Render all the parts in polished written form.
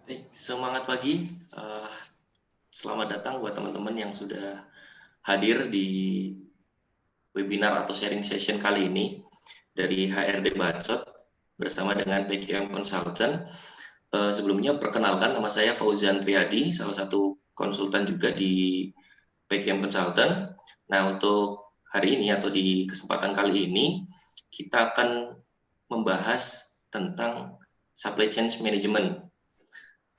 Baik, semangat pagi. Selamat datang buat teman-teman yang sudah hadir di webinar atau sharing session kali ini dari HRD Bacot bersama dengan PKM Consultant. Sebelumnya perkenalkan, nama saya Fauzan Triadi, salah satu konsultan juga di PKM Consultant. Nah, untuk hari ini atau di kesempatan kali ini kita akan membahas tentang supply chain management.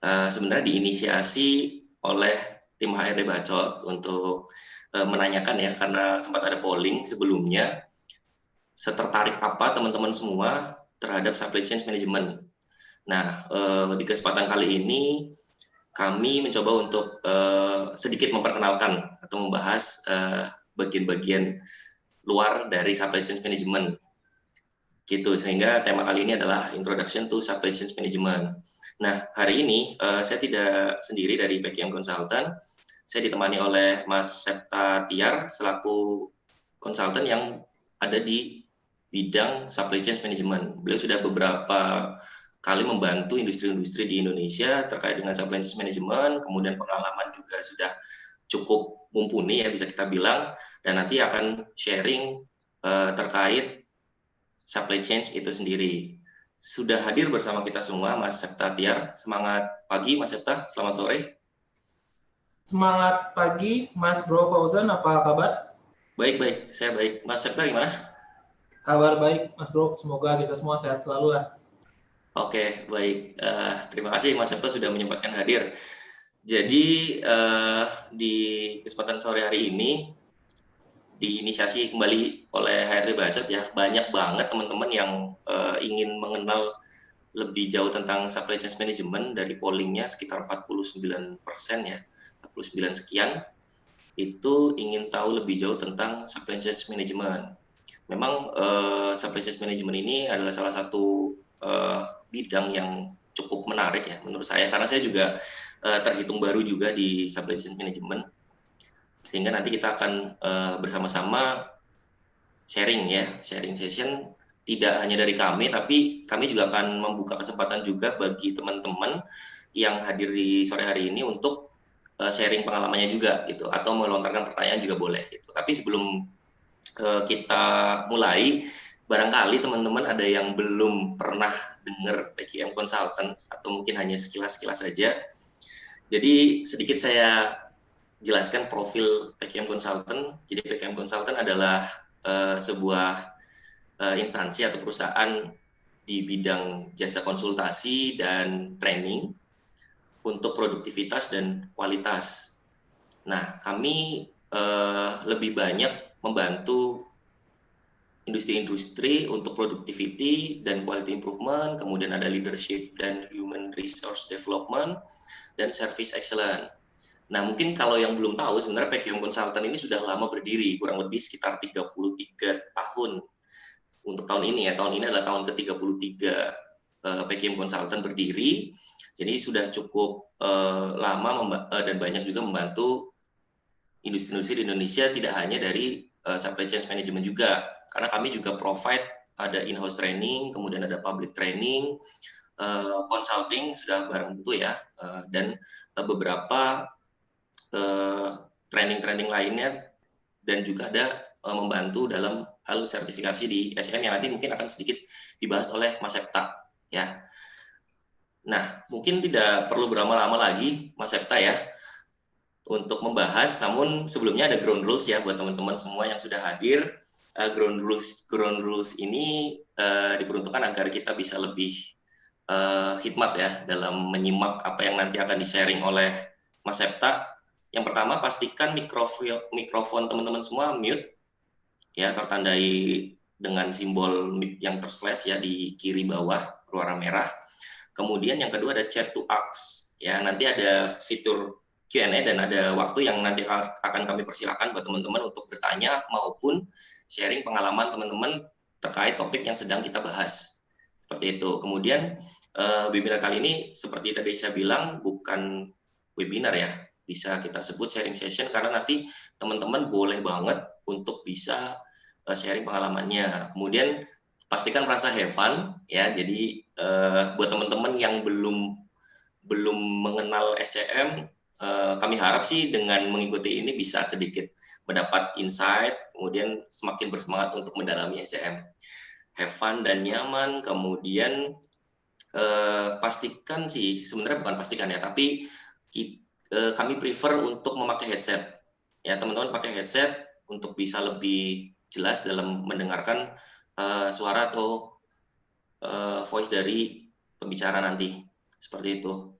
Sebenarnya diinisiasi oleh tim HRD Bacot untuk menanyakan ya, karena sempat ada polling sebelumnya, setertarik apa teman-teman semua terhadap supply chain management. Nah, di kesempatan kali ini kami mencoba untuk sedikit memperkenalkan atau membahas bagian-bagian luar dari supply chain management. Gitu, sehingga tema kali ini adalah Introduction to Supply Chain Management. Nah, hari ini saya tidak sendiri dari PKM Consultant. Saya ditemani oleh Mas Septa Tiar selaku konsultan yang ada di bidang supply chain management. Beliau sudah beberapa kali membantu industri-industri di Indonesia terkait dengan supply chain management, kemudian pengalaman juga sudah cukup mumpuni ya bisa kita bilang, dan nanti akan sharing terkait supply chain itu sendiri. Sudah hadir bersama kita semua Mas Septa Tiar. Semangat pagi Mas Septa, selamat sore. Semangat pagi Mas Bro Fauzan, apa kabar? Baik, saya baik. Mas Septa gimana? Kabar baik Mas Bro, semoga kita semua sehat selalu lah. Oke, baik. Terima kasih Mas Septa sudah menyempatkan hadir. Jadi di kesempatan sore hari ini diinisiasi kembali oleh HRD Bacot ya, banyak banget teman-teman yang ingin mengenal lebih jauh tentang supply chain management. Dari pollingnya sekitar 49% ya, 49 sekian itu ingin tahu lebih jauh tentang supply chain management. Memang supply chain management ini adalah salah satu bidang yang cukup menarik ya menurut saya, karena saya juga terhitung baru juga di supply chain management, sehingga nanti kita akan bersama-sama sharing session, tidak hanya dari kami, tapi kami juga akan membuka kesempatan juga bagi teman-teman yang hadir di sore hari ini untuk sharing pengalamannya juga gitu, atau melontarkan pertanyaan juga boleh gitu. Tapi sebelum kita mulai, barangkali teman-teman ada yang belum pernah dengar PKM Consultant atau mungkin hanya sekilas-sekilas saja. Jadi sedikit saya jelaskan profil PKM Consultant. Jadi PKM Consultant adalah sebuah instansi atau perusahaan di bidang jasa konsultasi dan training untuk produktivitas dan kualitas. Nah, kami lebih banyak membantu industri-industri untuk productivity dan quality improvement, kemudian ada leadership dan human resource development, dan service excellence. Nah, mungkin kalau yang belum tahu, sebenarnya PKM Consultant ini sudah lama berdiri, kurang lebih sekitar 33 tahun. Untuk tahun ini ya, tahun ini adalah tahun ke-33 PKM Consultant berdiri, jadi sudah cukup lama dan banyak juga membantu industri-industri di Indonesia, tidak hanya dari supply chain management juga, karena kami juga provide ada in-house training, kemudian ada public training, consulting sudah bareng itu ya, dan beberapa training-training lainnya, dan juga ada membantu dalam hal sertifikasi di SM yang nanti mungkin akan sedikit dibahas oleh Mas Septa ya. Nah, mungkin tidak perlu berlama-lama lagi Mas Septa ya. untuk membahas, namun sebelumnya ada ground rules ya buat teman-teman semua yang sudah hadir. Ground rules ini diperuntukkan agar kita bisa lebih khidmat ya dalam menyimak apa yang nanti akan di-sharing oleh Mas Septa. Yang pertama, pastikan mikrofon teman-teman semua mute, ya, tertandai dengan simbol mute yang terslash ya di kiri bawah berwarna merah. Kemudian yang kedua ada chat to ask, ya, nanti ada fitur Q&A dan ada waktu yang nanti akan kami persilakan buat teman-teman untuk bertanya maupun sharing pengalaman teman-teman terkait topik yang sedang kita bahas. Seperti itu. Kemudian webinar kali ini seperti tadi saya bilang bukan webinar ya, bisa kita sebut sharing session karena nanti teman-teman boleh banget untuk bisa sharing pengalamannya. Kemudian pastikan merasa have fun ya. Jadi buat teman-teman yang belum mengenal SCM, kami harap sih dengan mengikuti ini bisa sedikit mendapat insight, kemudian semakin bersemangat untuk mendalami SCM. Have fun dan nyaman, kemudian pastikan sih, sebenarnya bukan pastikan ya, tapi kami prefer untuk memakai headset. Ya, teman-teman pakai headset untuk bisa lebih jelas dalam mendengarkan suara atau voice dari pembicara nanti. Seperti itu.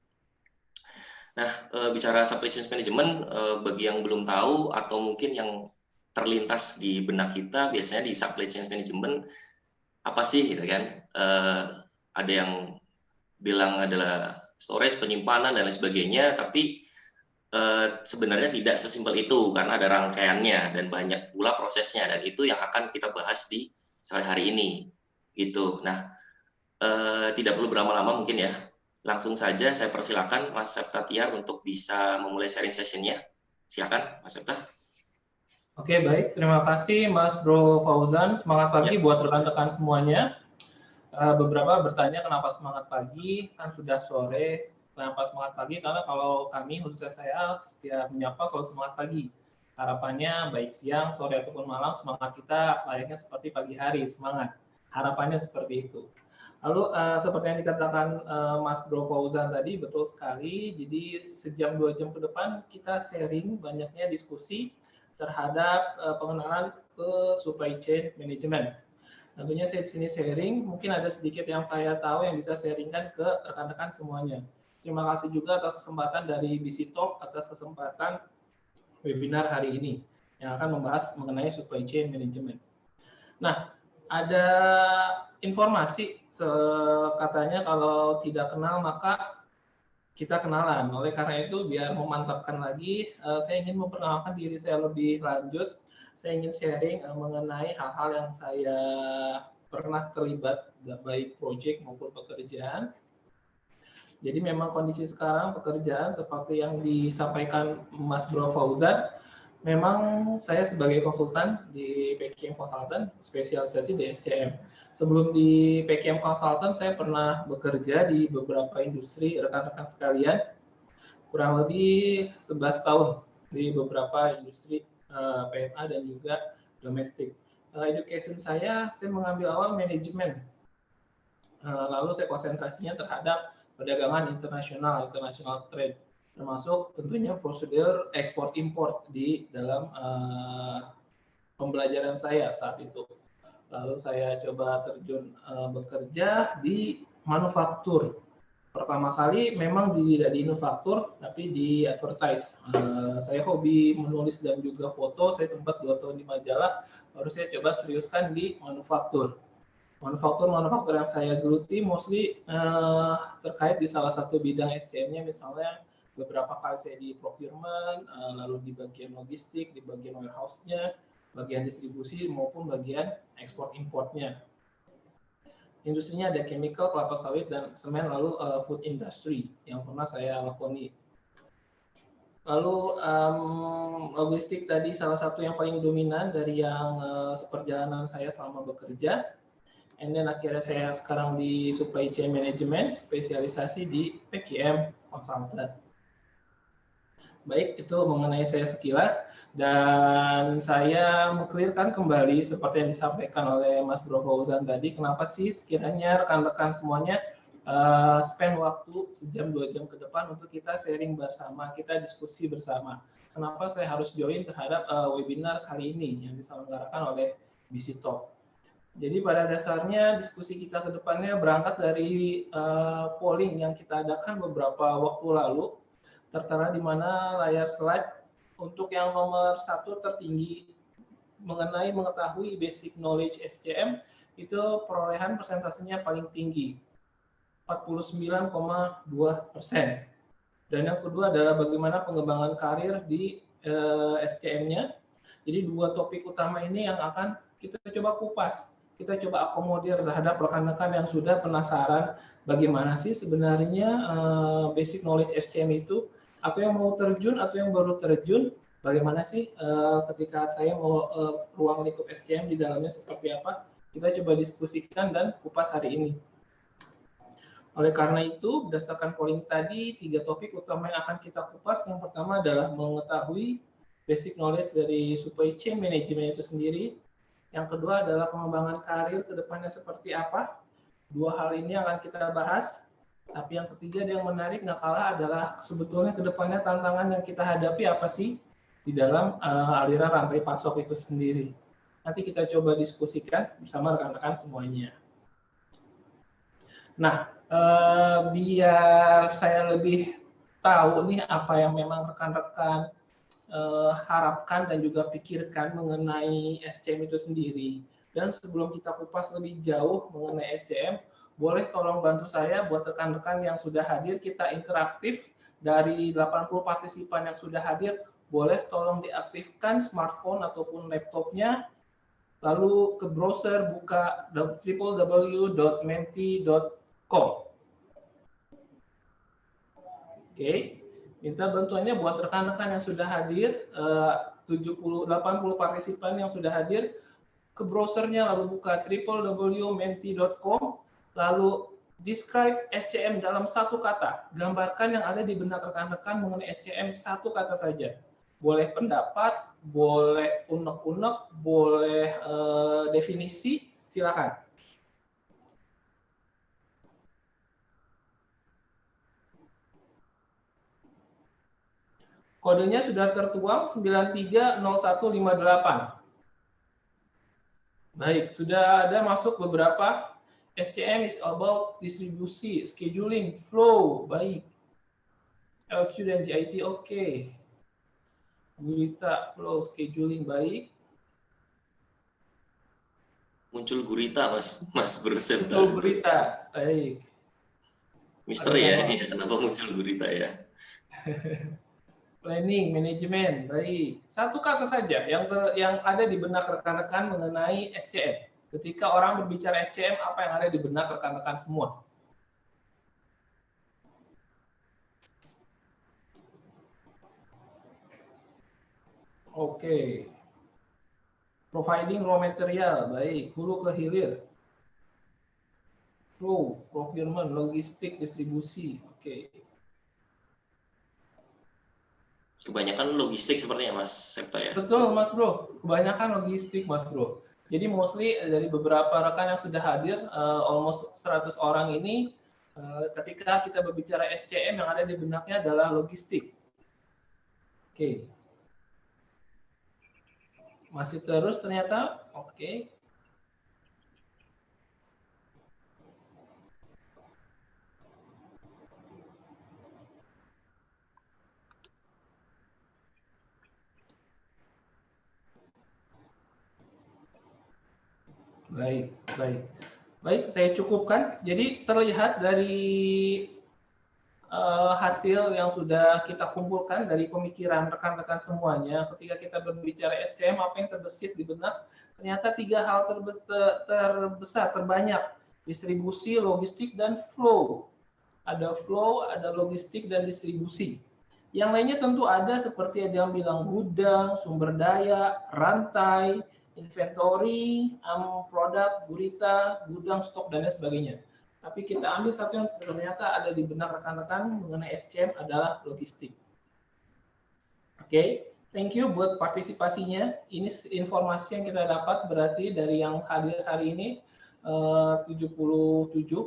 Nah, bicara supply chain management, bagi yang belum tahu atau mungkin yang terlintas di benak kita, biasanya di supply chain management apa sih gitu kan? Ada yang bilang adalah storage, penyimpanan dan lain sebagainya, tapi sebenarnya tidak sesimpel itu karena ada rangkaiannya dan banyak pula prosesnya, dan itu yang akan kita bahas di sore hari ini gitu. Nah, tidak perlu berlama-lama mungkin ya, langsung saja saya persilakan Mas Septa Tiar untuk bisa memulai sharing sessionnya. Silakan Mas Septa. Oke, baik, terima kasih Mas Bro Fauzan. Semangat pagi buat rekan-rekan semuanya. Beberapa bertanya kenapa semangat pagi, kan sudah sore. Kenapa semangat pagi? Karena kalau kami, khususnya saya, setiap menyapa selalu semangat pagi. Harapannya baik siang, sore, ataupun malam, semangat kita layaknya seperti pagi hari, semangat. Harapannya seperti itu. Lalu seperti yang dikatakan Mas Bro Fauzan tadi, betul sekali. Jadi sejam 2 jam ke depan kita sharing, banyaknya diskusi terhadap pengenalan ke supply chain management. Tentunya saya di sini sharing, mungkin ada sedikit yang saya tahu yang bisa sharingkan ke rekan-rekan semuanya. Terima kasih juga atas kesempatan dari BC Talk atas kesempatan webinar hari ini yang akan membahas mengenai supply chain management. Nah, ada informasi katanya kalau tidak kenal maka kita kenalan. Oleh karena itu, biar memantapkan lagi, saya ingin memperkenalkan diri saya lebih lanjut. Saya ingin sharing mengenai hal-hal yang saya pernah terlibat, baik proyek maupun pekerjaan. Jadi memang kondisi sekarang pekerjaan seperti yang disampaikan Mas Bro Fauzan, memang saya sebagai konsultan di PKM Consultant, spesialisasi di SCM. Sebelum di PKM Consultant, saya pernah bekerja di beberapa industri, rekan-rekan sekalian, kurang lebih 11 tahun di beberapa industri PMA dan juga domestik. Education saya mengambil awal manajemen. Lalu saya konsentrasinya terhadap perdagangan internasional trade, termasuk tentunya prosedur ekspor-impor di dalam pembelajaran saya saat itu. Lalu saya coba terjun bekerja di manufaktur. Pertama kali memang tidak di manufaktur, tapi di advertise. Saya hobi menulis dan juga foto, saya sempat 2 tahun di majalah, baru saya coba seriuskan di manufaktur. Manufaktur yang saya geluti mostly terkait di salah satu bidang SCM-nya, misalnya beberapa kali saya di procurement, lalu di bagian logistik, di bagian warehouse-nya, bagian distribusi maupun bagian ekspor-importnya. Industrinya ada chemical, kelapa sawit, dan semen, lalu food industry yang pernah saya lakoni. Lalu logistik tadi salah satu yang paling dominan dari yang seperjalanan saya selama bekerja. And then akhirnya saya sekarang di supply chain management, spesialisasi di PKM Consultant. Baik, itu mengenai saya sekilas. Dan saya mengklirkan kembali seperti yang disampaikan oleh Mas Bro Fauzan tadi, kenapa sih sekiranya rekan-rekan semuanya spend waktu sejam 2 jam ke depan untuk kita sharing bersama, kita diskusi bersama. Kenapa saya harus join terhadap webinar kali ini yang diselenggarakan oleh BC Talk. Jadi pada dasarnya diskusi kita ke depannya berangkat dari polling yang kita adakan beberapa waktu lalu, tertera di mana layar slide untuk yang nomor 1 tertinggi mengenai mengetahui basic knowledge SCM itu perolehan persentasenya paling tinggi. 49,2%. Dan yang kedua adalah bagaimana pengembangan karir di SCM-nya. Jadi 2 topik utama ini yang akan kita coba kupas. Kita coba akomodir terhadap rekan-rekan yang sudah penasaran bagaimana sih sebenarnya basic knowledge SCM itu, atau yang mau terjun atau yang baru terjun, bagaimana sih ketika saya mau ruang lingkup SCM di dalamnya seperti apa. Kita coba diskusikan dan kupas hari ini. Oleh karena itu, berdasarkan polling tadi, 3 topik utama yang akan kita kupas. Yang pertama adalah mengetahui basic knowledge dari supply chain management itu sendiri. Yang kedua adalah pengembangan karir ke depannya seperti apa. 2 hal ini akan kita bahas. Tapi yang ketiga yang menarik nggak kalah adalah sebetulnya ke depannya tantangan yang kita hadapi apa sih di dalam aliran rantai pasok itu sendiri. Nanti kita coba diskusikan bersama rekan-rekan semuanya. Nah, biar saya lebih tahu nih apa yang memang rekan-rekan harapkan dan juga pikirkan mengenai SCM itu sendiri. Dan sebelum kita kupas lebih jauh mengenai SCM, boleh tolong bantu saya buat rekan-rekan yang sudah hadir, kita interaktif dari 80 partisipan yang sudah hadir, boleh tolong diaktifkan smartphone ataupun laptopnya, lalu ke browser buka www.menti.com. Oke, minta bantuannya buat rekan-rekan yang sudah hadir, 80 partisipan yang sudah hadir, ke browsernya lalu buka www.menti.com, lalu describe SCM dalam 1 kata. Gambarkan yang ada di benak rekan-rekan mengenai SCM 1 kata saja. Boleh pendapat, boleh unek-unek, boleh definisi, silakan. Kodenya sudah tertuang 930158. Baik, sudah ada masuk beberapa. SCM is about distribusi, scheduling, flow. Baik. LQ dan GIT oke. Gurita, flow, scheduling baik. Muncul gurita, Mas Brosep. Muncul gurita, baik. Misteri ya ini, kenapa muncul gurita ya? Planning, manajemen, baik. 1 kata saja yang ada di benak rekan-rekan mengenai SCM. Ketika orang berbicara SCM, apa yang ada di benak rekan-rekan semua? Oke. Providing raw material, baik. Hulu ke hilir. Flow, procurement, logistik, distribusi, oke. Kebanyakan logistik sepertinya Mas Septa ya? Betul Mas Bro, kebanyakan logistik Mas Bro. Jadi mostly dari beberapa rekan yang sudah hadir, almost 100 orang ini, ketika kita berbicara SCM yang ada di benaknya adalah logistik. Oke. Masih terus ternyata, oke. Baik, baik. Baik, saya cukupkan. Jadi terlihat dari hasil yang sudah kita kumpulkan dari pemikiran rekan-rekan semuanya, ketika kita berbicara SCM, apa yang terbesit di benak, ternyata 3 hal terbesar, terbanyak, distribusi, logistik, dan flow. Ada flow, ada logistik, dan distribusi. Yang lainnya tentu ada seperti ada yang bilang gudang, sumber daya, rantai, inventory, produk, gurita, gudang, stok, dan lain sebagainya. Tapi kita ambil satu yang ternyata ada di benak rekan-rekan mengenai SCM adalah logistik. Oke, thank you buat partisipasinya. Ini informasi yang kita dapat berarti dari yang hadir hari ini 77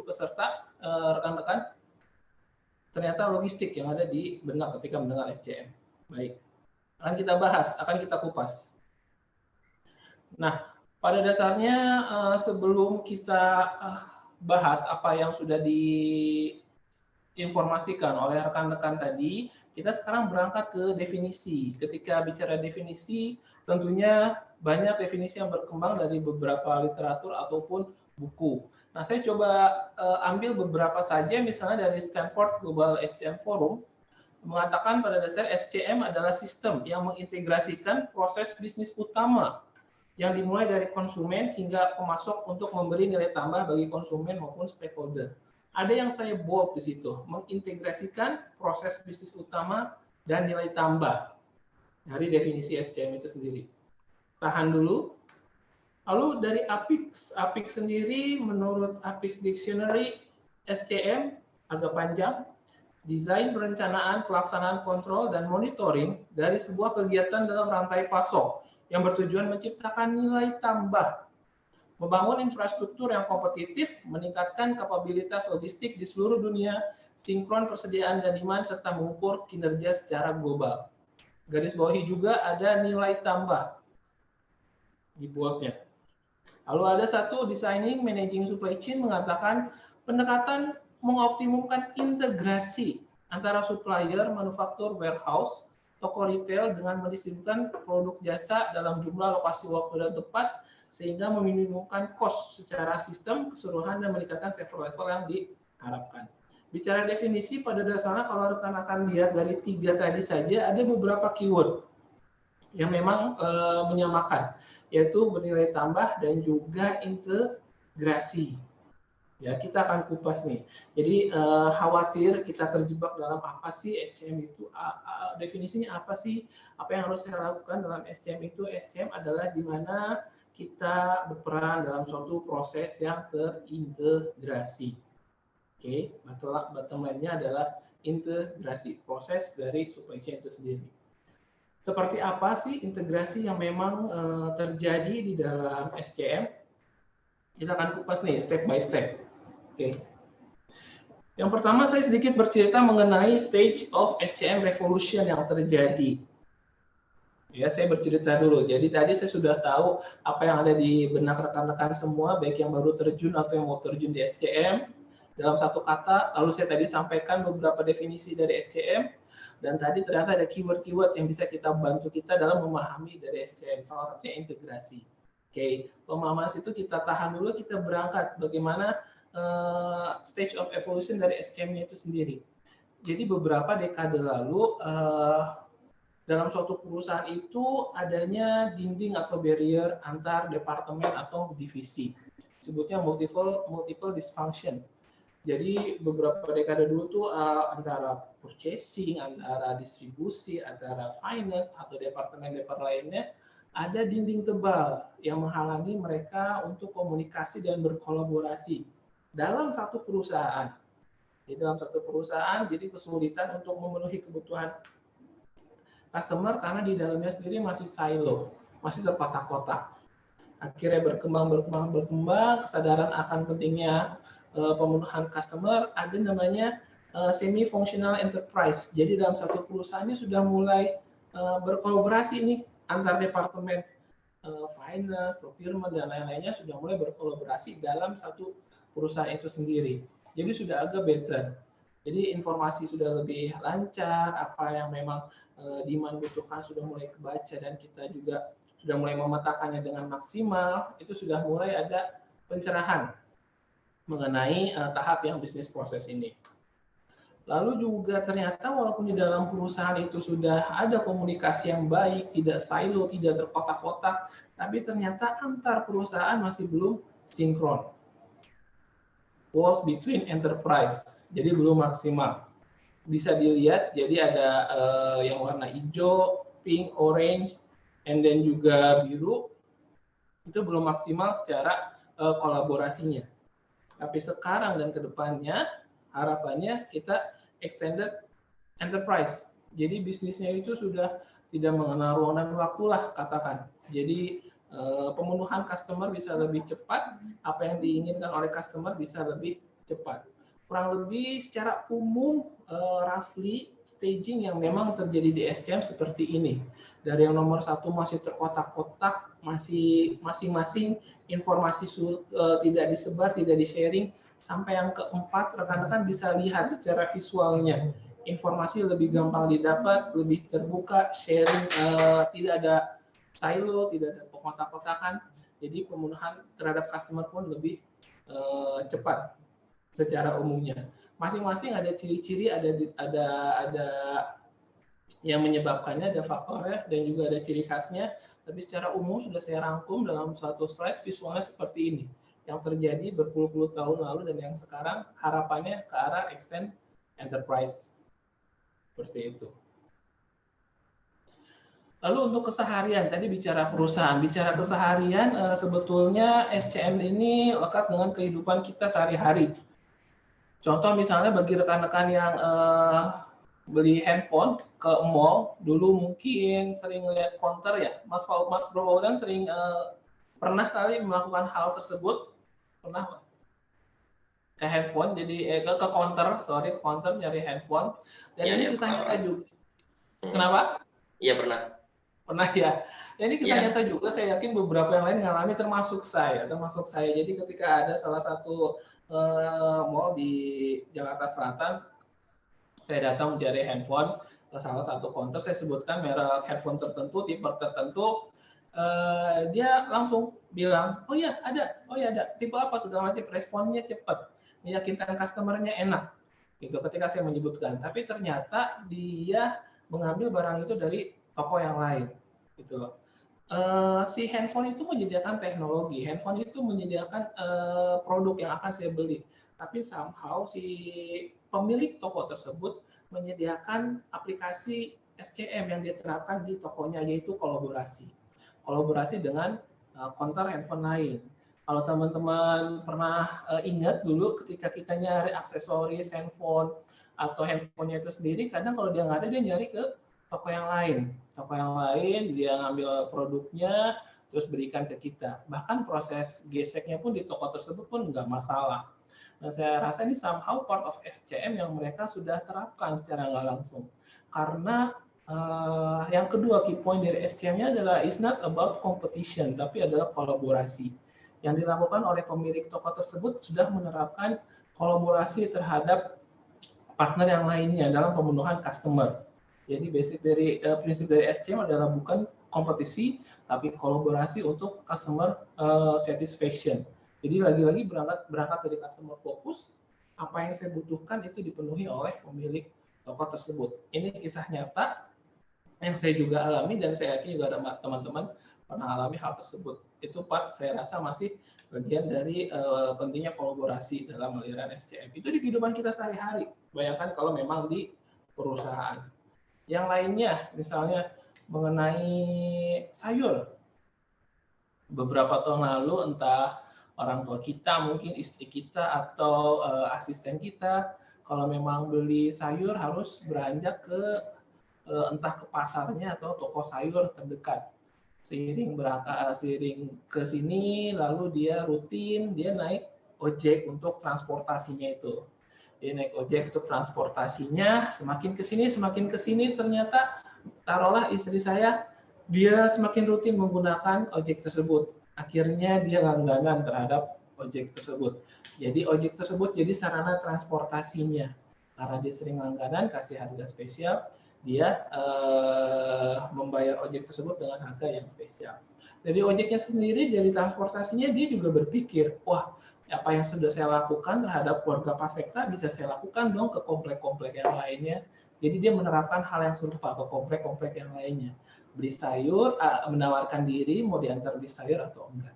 peserta. rekan-rekan? Ternyata logistik yang ada di benak ketika mendengar SCM. Baik, akan kita bahas, akan kita kupas. Nah, pada dasarnya sebelum kita bahas apa yang sudah diinformasikan oleh rekan-rekan tadi, kita sekarang berangkat ke definisi. Ketika bicara definisi, tentunya banyak definisi yang berkembang dari beberapa literatur ataupun buku. Nah, saya coba ambil beberapa saja, misalnya dari Stanford Global SCM Forum, mengatakan pada dasar SCM adalah sistem yang mengintegrasikan proses bisnis utama yang dimulai dari konsumen hingga pemasok untuk memberi nilai tambah bagi konsumen maupun stakeholder. Ada yang saya bold di situ, mengintegrasikan proses bisnis utama dan nilai tambah dari definisi SCM itu sendiri. Tahan dulu. Lalu dari APIX sendiri menurut APIX Dictionary, SCM agak panjang, desain, perencanaan, pelaksanaan, kontrol, dan monitoring dari sebuah kegiatan dalam rantai pasok yang bertujuan menciptakan nilai tambah, membangun infrastruktur yang kompetitif, meningkatkan kapabilitas logistik di seluruh dunia, sinkron persediaan dan demand, serta mengukur kinerja secara global. Garis bawahi juga ada nilai tambah di boldnya. Lalu ada satu, designing, managing supply chain, mengatakan pendekatan mengoptimumkan integrasi antara supplier, manufaktur, warehouse, toko retail dengan mendistribusikan produk jasa dalam jumlah, lokasi, waktu, dan tempat, sehingga meminimumkan cost secara sistem keseluruhan dan meningkatkan service level yang diharapkan. Bicara definisi, pada dasarnya kalau rekan-rekan lihat dari 3 tadi saja, ada beberapa keyword yang memang menyamakan, yaitu bernilai tambah dan juga integrasi. Ya, kita akan kupas nih. Jadi khawatir kita terjebak dalam apa sih SCM itu, definisinya apa sih, apa yang harus saya lakukan dalam SCM itu. SCM adalah di mana kita berperan dalam suatu proses yang terintegrasi. Oke, bottom line-nya adalah integrasi, proses dari supply chain itu sendiri. Seperti apa sih integrasi yang memang terjadi di dalam SCM? Kita akan kupas nih step by step. Oke. Yang pertama saya sedikit bercerita mengenai stage of SCM revolution yang terjadi. Ya, saya bercerita dulu. Jadi tadi saya sudah tahu apa yang ada di benak rekan-rekan semua, baik yang baru terjun atau yang mau terjun di SCM. Dalam satu kata, lalu saya tadi sampaikan beberapa definisi dari SCM. Dan tadi ternyata ada keyword-keyword yang bisa kita bantu kita dalam memahami dari SCM. Salah satunya integrasi. Oke, pemahaman itu kita tahan dulu, kita berangkat bagaimana stage of evolution dari SCM-nya itu sendiri. Jadi beberapa dekade lalu dalam suatu perusahaan itu adanya dinding atau barrier antar departemen atau divisi. Sebutnya multiple dysfunction. Jadi beberapa dekade dulu tuh antara purchasing, antara distribusi, antara finance atau departemen-departemen lainnya ada dinding tebal yang menghalangi mereka untuk komunikasi dan berkolaborasi dalam satu perusahaan. Di dalam satu perusahaan jadi kesulitan untuk memenuhi kebutuhan customer karena di dalamnya sendiri masih silo, masih terkotak-kotak. Akhirnya berkembang, kesadaran akan pentingnya pemenuhan customer, ada namanya semi-functional enterprise. Jadi dalam satu perusahaannya sudah mulai berkolaborasi nih antar departemen finance, procurement, dan lain-lainnya sudah mulai berkolaborasi dalam satu perusahaan itu sendiri. Jadi sudah agak better. Jadi informasi sudah lebih lancar, apa yang memang demand butuhkan sudah mulai kebaca, dan kita juga sudah mulai memetakannya dengan maksimal, itu sudah mulai ada pencerahan mengenai tahap yang bisnis proses ini. Lalu juga ternyata walaupun di dalam perusahaan itu sudah ada komunikasi yang baik, tidak silo, tidak terkotak-kotak, tapi ternyata antar perusahaan masih belum sinkron. Walls between enterprise, jadi belum maksimal. Bisa dilihat, jadi ada yang warna hijau, pink, orange, and then juga biru, itu belum maksimal secara kolaborasinya. Tapi sekarang dan kedepannya harapannya kita extended enterprise. Jadi bisnisnya itu sudah tidak mengenal ruang dan waktu lah katakan. Jadi pemenuhan customer bisa lebih cepat, apa yang diinginkan oleh customer bisa lebih cepat. kurang lebih secara umum roughly staging yang memang terjadi di SCM seperti ini. Dari yang nomor 1 masih terkotak-kotak, masih masing-masing informasi tidak disebar, tidak di-sharing, sampai yang keempat rekan-rekan bisa lihat secara visualnya. Informasi lebih gampang didapat, lebih terbuka, sharing tidak ada silo, tidak ada kotak-kotakan. Jadi pemenuhan terhadap customer pun lebih cepat secara umumnya. Masing-masing ada ciri-ciri, ada yang menyebabkannya, ada faktornya, dan juga ada ciri khasnya. Tapi secara umum sudah saya rangkum dalam suatu slide visualnya seperti ini. Yang terjadi berpuluh-puluh tahun lalu dan yang sekarang harapannya ke arah extend enterprise. Seperti itu. Lalu untuk keseharian, tadi bicara perusahaan, bicara keseharian, sebetulnya SCM ini lekat dengan kehidupan kita sehari-hari. Contoh misalnya bagi rekan-rekan yang beli handphone ke mall, dulu mungkin sering lihat counter ya, Mas Bro kan sering pernah kali melakukan hal tersebut, pernah ke handphone, jadi ke counter nyari handphone, dan ini kisah nyata juga. Kenapa? Iya pernah. Pernah ya. Ini kisah nyata juga, saya yakin beberapa yang lain ngalami termasuk saya. Jadi ketika ada salah satu mall di Jakarta Selatan, saya datang mencari handphone ke salah satu counter, saya sebutkan merek handphone tertentu, tipe tertentu, dia langsung bilang, oh ya ada, tipe apa segala macam, responnya cepat, meyakinkan customernya enak, gitu. Ketika saya menyebutkan, tapi ternyata dia mengambil barang itu dari toko yang lain, gitu loh. Si handphone itu menyediakan teknologi, handphone itu menyediakan produk yang akan saya beli, tapi somehow si pemilik toko tersebut menyediakan aplikasi SCM yang diterapkan di tokonya, yaitu kolaborasi dengan counter handphone lain. Kalau teman-teman pernah ingat dulu ketika kita nyari aksesoris handphone atau handphonenya itu sendiri, kadang kalau dia nggak ada, dia nyari ke toko yang lain, dia ngambil produknya terus berikan ke kita. Bahkan proses geseknya pun di toko tersebut pun nggak masalah. Nah, saya rasa ini somehow part of SCM yang mereka sudah terapkan secara nggak langsung. Karena yang kedua key point dari SCM-nya adalah it's not about competition, tapi adalah kolaborasi. Yang dilakukan oleh pemilik toko tersebut sudah menerapkan kolaborasi terhadap partner yang lainnya dalam pemenuhan customer. Jadi prinsip dari SCM adalah bukan kompetisi, tapi kolaborasi untuk customer satisfaction. Jadi lagi-lagi berangkat dari customer fokus, apa yang saya butuhkan itu dipenuhi oleh pemilik toko tersebut. Ini kisah nyata yang saya juga alami dan saya yakin juga ada teman-teman pernah alami hal tersebut. Itu saya rasa masih bagian dari pentingnya kolaborasi dalam aliran SCM. Itu di kehidupan kita sehari-hari. Bayangkan kalau memang di perusahaan. Yang lainnya, misalnya mengenai sayur. Beberapa tahun lalu, entah orang tua kita, mungkin istri kita, atau asisten kita, kalau memang beli sayur harus beranjak ke entah ke pasarnya atau toko sayur terdekat. Seiring ke sini, lalu dia rutin, dia naik ojek untuk transportasinya itu. Dia naik ojek untuk transportasinya, semakin ke sini ternyata taruhlah istri saya, dia semakin rutin menggunakan ojek tersebut. Akhirnya dia langganan terhadap ojek tersebut. Jadi ojek tersebut jadi sarana transportasinya. Karena dia sering langganan, kasih harga spesial, dia membayar ojek tersebut dengan harga yang spesial. Dari ojeknya sendiri, dari transportasinya, dia juga berpikir, wah, apa yang sudah saya lakukan terhadap keluarga Pak Sekta bisa saya lakukan dong ke komplek-komplek yang lainnya. Jadi dia menerapkan hal yang serupa ke komplek-komplek yang lainnya. Beli sayur, menawarkan diri mau diantar beli sayur atau enggak.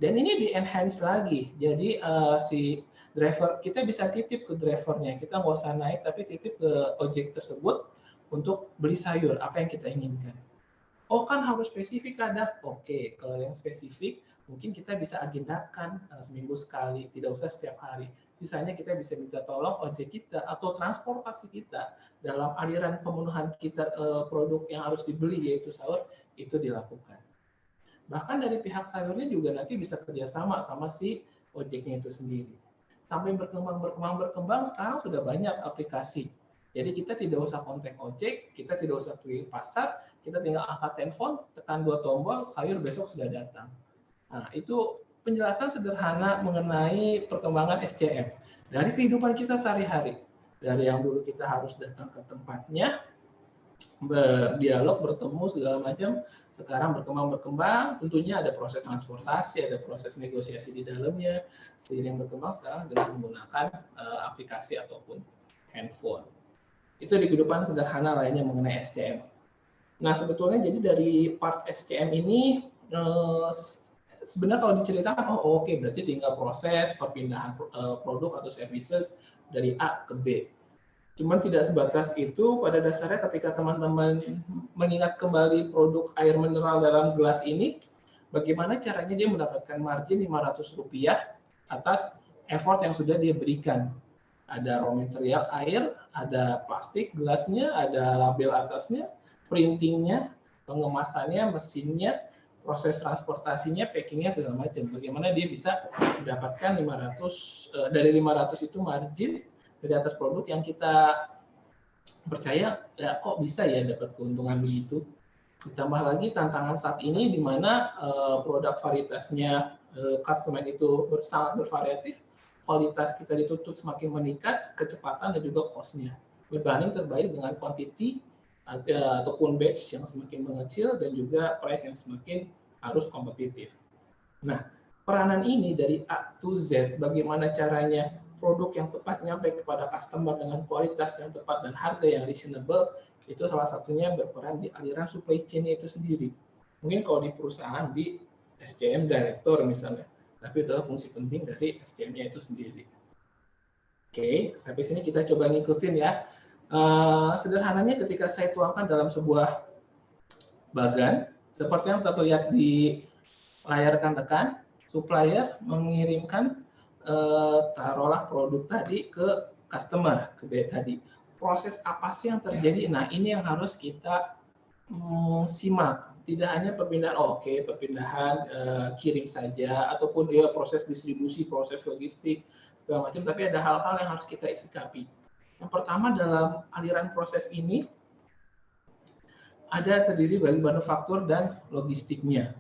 Dan ini di-enhance lagi. Jadi si driver, kita bisa titip ke drivernya. Kita nggak usah naik, tapi titip ke ojek tersebut untuk beli sayur, apa yang kita inginkan. Oh kan harus spesifik ada. Oke, kalau yang spesifik, mungkin kita bisa agendakan seminggu sekali, tidak usah setiap hari. Sisanya kita bisa minta tolong ojek kita atau transportasi kita dalam aliran pemenuhan kita produk yang harus dibeli, yaitu sayur, itu dilakukan. Bahkan dari pihak sayurnya juga nanti bisa kerjasama sama si ojeknya itu sendiri. sampai berkembang, sekarang sudah banyak aplikasi. Jadi kita tidak usah kontak ojek, kita tidak usah pergi pasar, kita tinggal angkat telepon, tekan 2 tombol, sayur besok sudah datang. Nah, itu penjelasan sederhana mengenai perkembangan SCM dari kehidupan kita sehari-hari. Dari yang dulu kita harus datang ke tempatnya, berdialog, bertemu segala macam, sekarang berkembang, tentunya ada proses transportasi, ada proses negosiasi di dalamnya. Seiring berkembang sekarang dengan menggunakan aplikasi ataupun handphone. Itu di kehidupan sederhana lainnya mengenai SCM. Nah, sebetulnya jadi dari part SCM ini sebenarnya kalau diceritakan, oke, berarti tinggal proses perpindahan produk atau services dari A ke B. Cuman tidak sebatas itu, pada dasarnya ketika teman-teman mengingat kembali produk air mineral dalam gelas ini, bagaimana caranya dia mendapatkan margin Rp500 atas effort yang sudah dia berikan. Ada raw material air, ada plastik gelasnya, ada label atasnya, printingnya, pengemasannya, mesinnya, proses transportasinya, packingnya segala macam. Bagaimana dia bisa mendapatkan 500 dari 500 itu margin dari atas produk yang kita percaya ya kok bisa ya dapat keuntungan begitu. Ditambah lagi tantangan saat ini di mana produk varietasnya customer itu sangat bervariatif, kualitas kita dituntut semakin meningkat, kecepatan dan juga cost-nya. Berbanding terbalik dengan quantity ataupun batch yang semakin mengecil dan juga price yang semakin harus kompetitif. Nah, peranan ini dari A to Z, bagaimana caranya produk yang tepat nyampe kepada customer dengan kualitas yang tepat dan harga yang reasonable, itu salah satunya berperan di aliran supply chain itu sendiri. Mungkin kalau di perusahaan di SCM Director misalnya, tapi itu fungsi penting dari SCM-nya itu sendiri. Oke, sampai sini kita coba ngikutin ya. Sederhananya ketika saya tuangkan dalam sebuah bagan, seperti yang terlihat di layar rekan-rekan, supplier mengirimkan taruhlah produk tadi ke customer, ke B tadi. Proses apa sih yang terjadi? Nah, ini yang harus kita simak. Tidak hanya perpindahan, perpindahan kirim saja, ataupun dia proses distribusi, proses logistik, segala macam, tapi ada hal-hal yang harus kita sikapi. Yang pertama dalam aliran proses ini, ada terdiri dari manufaktur dan logistiknya.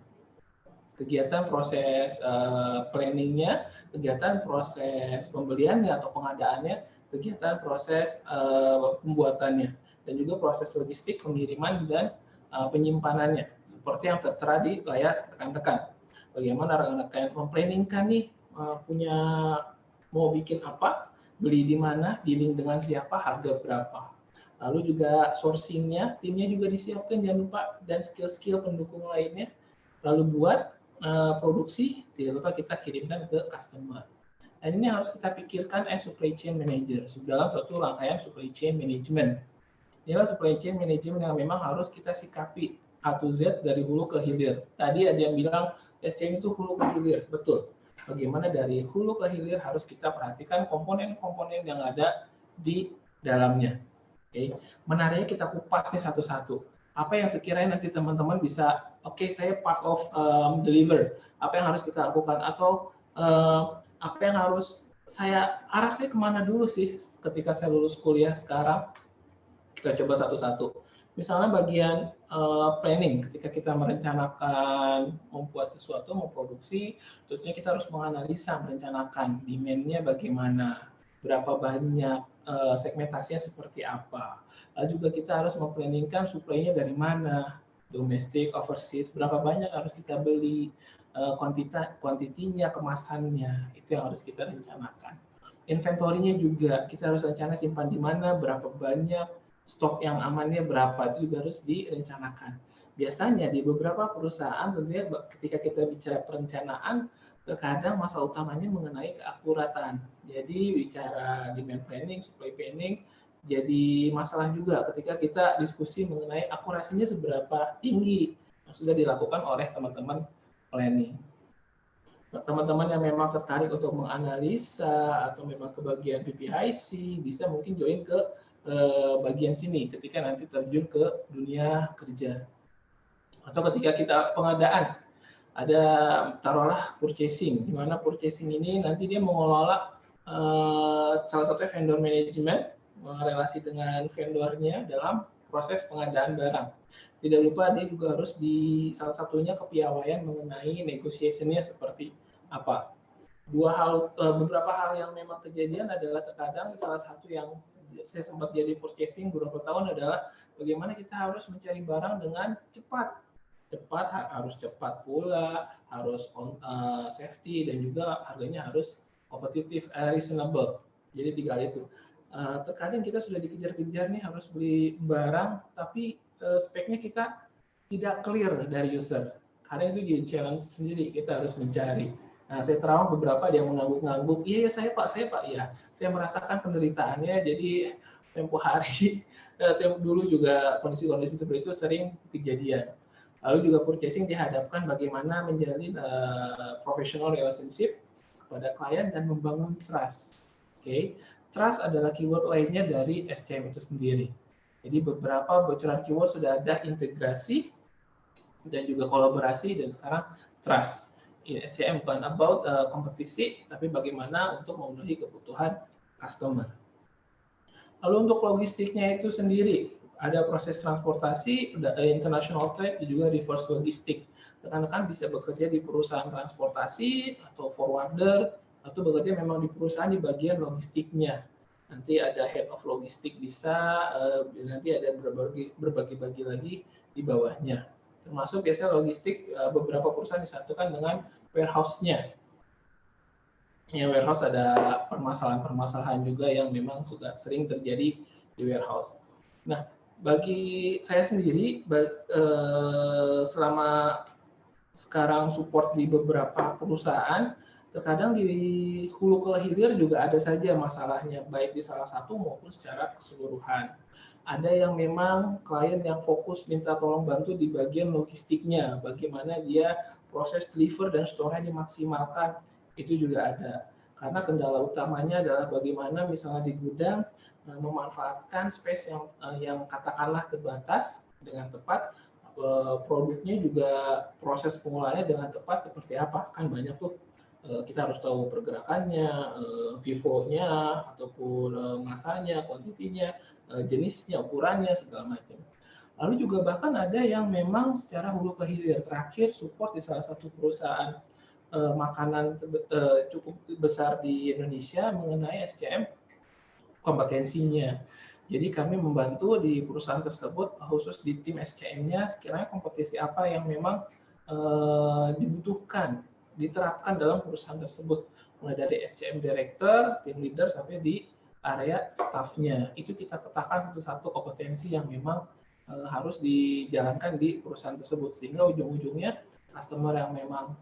Kegiatan proses planningnya, kegiatan proses pembeliannya atau pengadaannya, kegiatan proses pembuatannya, dan juga proses logistik, pengiriman, dan penyimpanannya, seperti yang tertera di layar rekan-rekan. Bagaimana rekan-rekan memplanningkan nih, mau bikin apa, beli di mana, dealing dengan siapa, harga berapa. Lalu juga sourcing-nya, timnya juga disiapkan, jangan lupa, dan skill-skill pendukung lainnya. Lalu buat produksi, tidak lupa kita kirimkan ke customer. Dan ini harus kita pikirkan as supply chain manager dalam suatu rangkaian supply chain management. Inilah supply chain management yang memang harus kita sikapi A to Z dari hulu ke hilir. Tadi ada yang bilang SCM itu hulu ke hilir, betul. Bagaimana dari hulu ke hilir harus kita perhatikan komponen-komponen yang ada di dalamnya. Oke, menariknya kita kupas nih satu-satu. Apa yang sekiranya nanti teman-teman bisa, saya part of deliver. Apa yang harus kita lakukan atau apa yang harus arah saya kemana dulu sih ketika saya lulus kuliah sekarang? Kita coba satu-satu. Misalnya bagian planning, ketika kita merencanakan membuat sesuatu, memproduksi, tentunya kita harus menganalisa, merencanakan demand-nya bagaimana, berapa banyak, segmentasinya seperti apa. Lalu juga kita harus memplanningkan supply-nya dari mana, domestik, overseas, berapa banyak harus kita beli, kuantitinya, kemasannya, itu yang harus kita rencanakan. Inventory-nya juga, kita harus rencana simpan di mana, berapa banyak, stok yang amannya berapa, itu juga harus direncanakan. Biasanya di beberapa perusahaan tentunya ketika kita bicara perencanaan, terkadang masalah utamanya mengenai keakuratan. Jadi bicara demand planning, supply planning, jadi masalah juga ketika kita diskusi mengenai akurasinya seberapa tinggi yang sudah dilakukan oleh teman-teman planning. Teman-teman yang memang tertarik untuk menganalisa atau memang ke bagian PPIC, bisa mungkin join ke bagian sini ketika nanti terjun ke dunia kerja. Atau ketika kita pengadaan, ada taruhlah purchasing, di mana purchasing ini nanti dia mengelola salah satunya vendor management, relasi dengan vendornya dalam proses pengadaan barang. Tidak lupa dia juga harus di salah satunya kepiawaian mengenai negotiation-nya seperti apa. Beberapa hal yang memang kejadian adalah terkadang salah satu yang saya sempat jadi purchasing beberapa tahun adalah bagaimana kita harus mencari barang dengan cepat. Harus cepat pula, harus safety, dan juga harganya harus kompetitif, reasonable. Jadi 3 hal itu. Terkadang kita sudah dikejar-kejar nih harus beli barang, tapi speknya kita tidak clear dari user. Karena itu jadi challenge sendiri, kita harus mencari. Nah, saya terawang beberapa dia mengangguk-ngangguk, iya saya pak, ya. Saya merasakan penderitaannya, jadi tempo hari, dulu juga kondisi-kondisi seperti itu sering kejadian. Lalu juga purchasing dihadapkan bagaimana menjalin professional relationship kepada klien dan membangun trust. Oke, trust adalah keyword lainnya dari SCM itu sendiri. Jadi beberapa bocoran keyword sudah ada integrasi dan juga kolaborasi, dan sekarang trust. SCM bukan about kompetisi, tapi bagaimana untuk memenuhi kebutuhan customer. Lalu untuk logistiknya itu sendiri, ada proses transportasi, international trade, dan juga reverse logistik. Rekan-rekan bisa bekerja di perusahaan transportasi atau forwarder, atau bekerja memang di perusahaan di bagian logistiknya. Nanti ada head of logistik bisa, nanti ada berbagi-bagi lagi di bawahnya. Termasuk biasanya logistik, beberapa perusahaan disatukan dengan warehouse-nya. Ya, warehouse ada permasalahan-permasalahan juga yang memang sudah sering terjadi di warehouse. Nah, bagi saya sendiri, selama sekarang support di beberapa perusahaan, terkadang di hulu ke hilir juga ada saja masalahnya, baik di salah satu maupun secara keseluruhan. Ada yang memang klien yang fokus minta tolong bantu di bagian logistiknya, bagaimana dia proses deliver dan store-nya dimaksimalkan, itu juga ada. Karena kendala utamanya adalah bagaimana misalnya di gudang memanfaatkan space yang katakanlah terbatas dengan tepat, produknya juga proses pengolahannya dengan tepat seperti apa, kan banyak tuh, kita harus tahu pergerakannya, vivonya, ataupun masanya, kuantitinya, jenisnya, ukurannya, segala macam. Lalu juga bahkan ada yang memang secara hulu ke hilir, terakhir support di salah satu perusahaan makanan cukup besar di Indonesia mengenai SCM kompetensinya. Jadi kami membantu di perusahaan tersebut, khusus di tim SCM-nya, sekiranya kompetisi apa yang memang dibutuhkan, diterapkan dalam perusahaan tersebut, mulai dari SCM Director, Team Leader, sampai di area staff-nya. Itu kita petakan satu-satu kompetensi yang memang harus dijalankan di perusahaan tersebut, sehingga ujung-ujungnya customer yang memang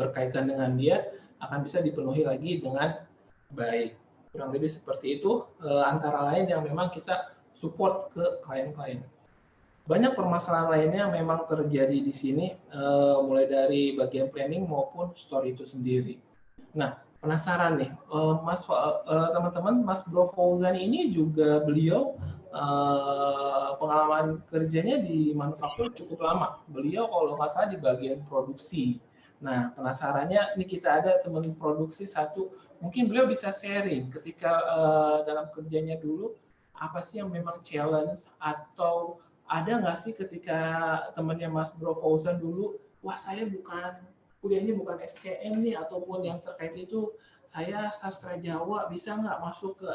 berkaitan dengan dia akan bisa dipenuhi lagi dengan baik. Kurang lebih seperti itu, antara lain yang memang kita support ke klien-klien. Banyak permasalahan lainnya yang memang terjadi di sini, mulai dari bagian planning maupun store itu sendiri. Nah, penasaran nih, teman-teman, Mas Bro Fauzan ini juga beliau pengalaman kerjanya di manufaktur cukup lama. Beliau kalau nggak salah di bagian produksi. Nah, penasarannya, ini kita ada teman produksi satu, mungkin beliau bisa sharing ketika dalam kerjanya dulu, apa sih yang memang challenge, atau ada nggak sih ketika temannya Mas Bro Fauzan dulu, wah saya kuliahnya bukan SCM nih, ataupun yang terkait itu, saya sastra Jawa, bisa nggak masuk ke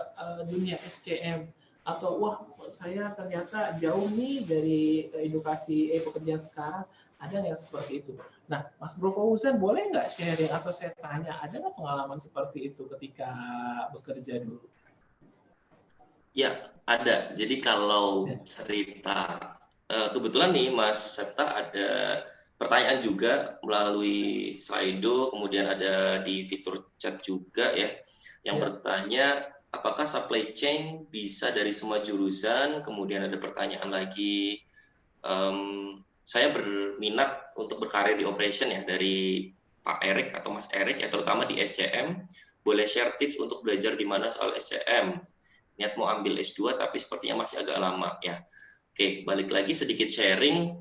dunia SCM? Atau wah saya ternyata jauh nih dari edukasi pekerjaan sekarang, ada nggak seperti itu? Nah, Mas Bro Fauzan boleh nggak sharing, atau saya tanya, ada nggak pengalaman seperti itu ketika bekerja dulu? Ya, ada. Jadi kalau cerita, kebetulan nih Mas Septa ada pertanyaan juga melalui Slido, kemudian ada di fitur chat juga ya, yang bertanya apakah supply chain bisa dari semua jurusan, kemudian ada pertanyaan lagi, saya berminat untuk berkarir di operation ya, dari Pak Erik atau Mas Erik ya, terutama di SCM, boleh share tips untuk belajar di mana soal SCM? Niat mau ambil S2 tapi sepertinya masih agak lama ya. Oke, balik lagi sedikit sharing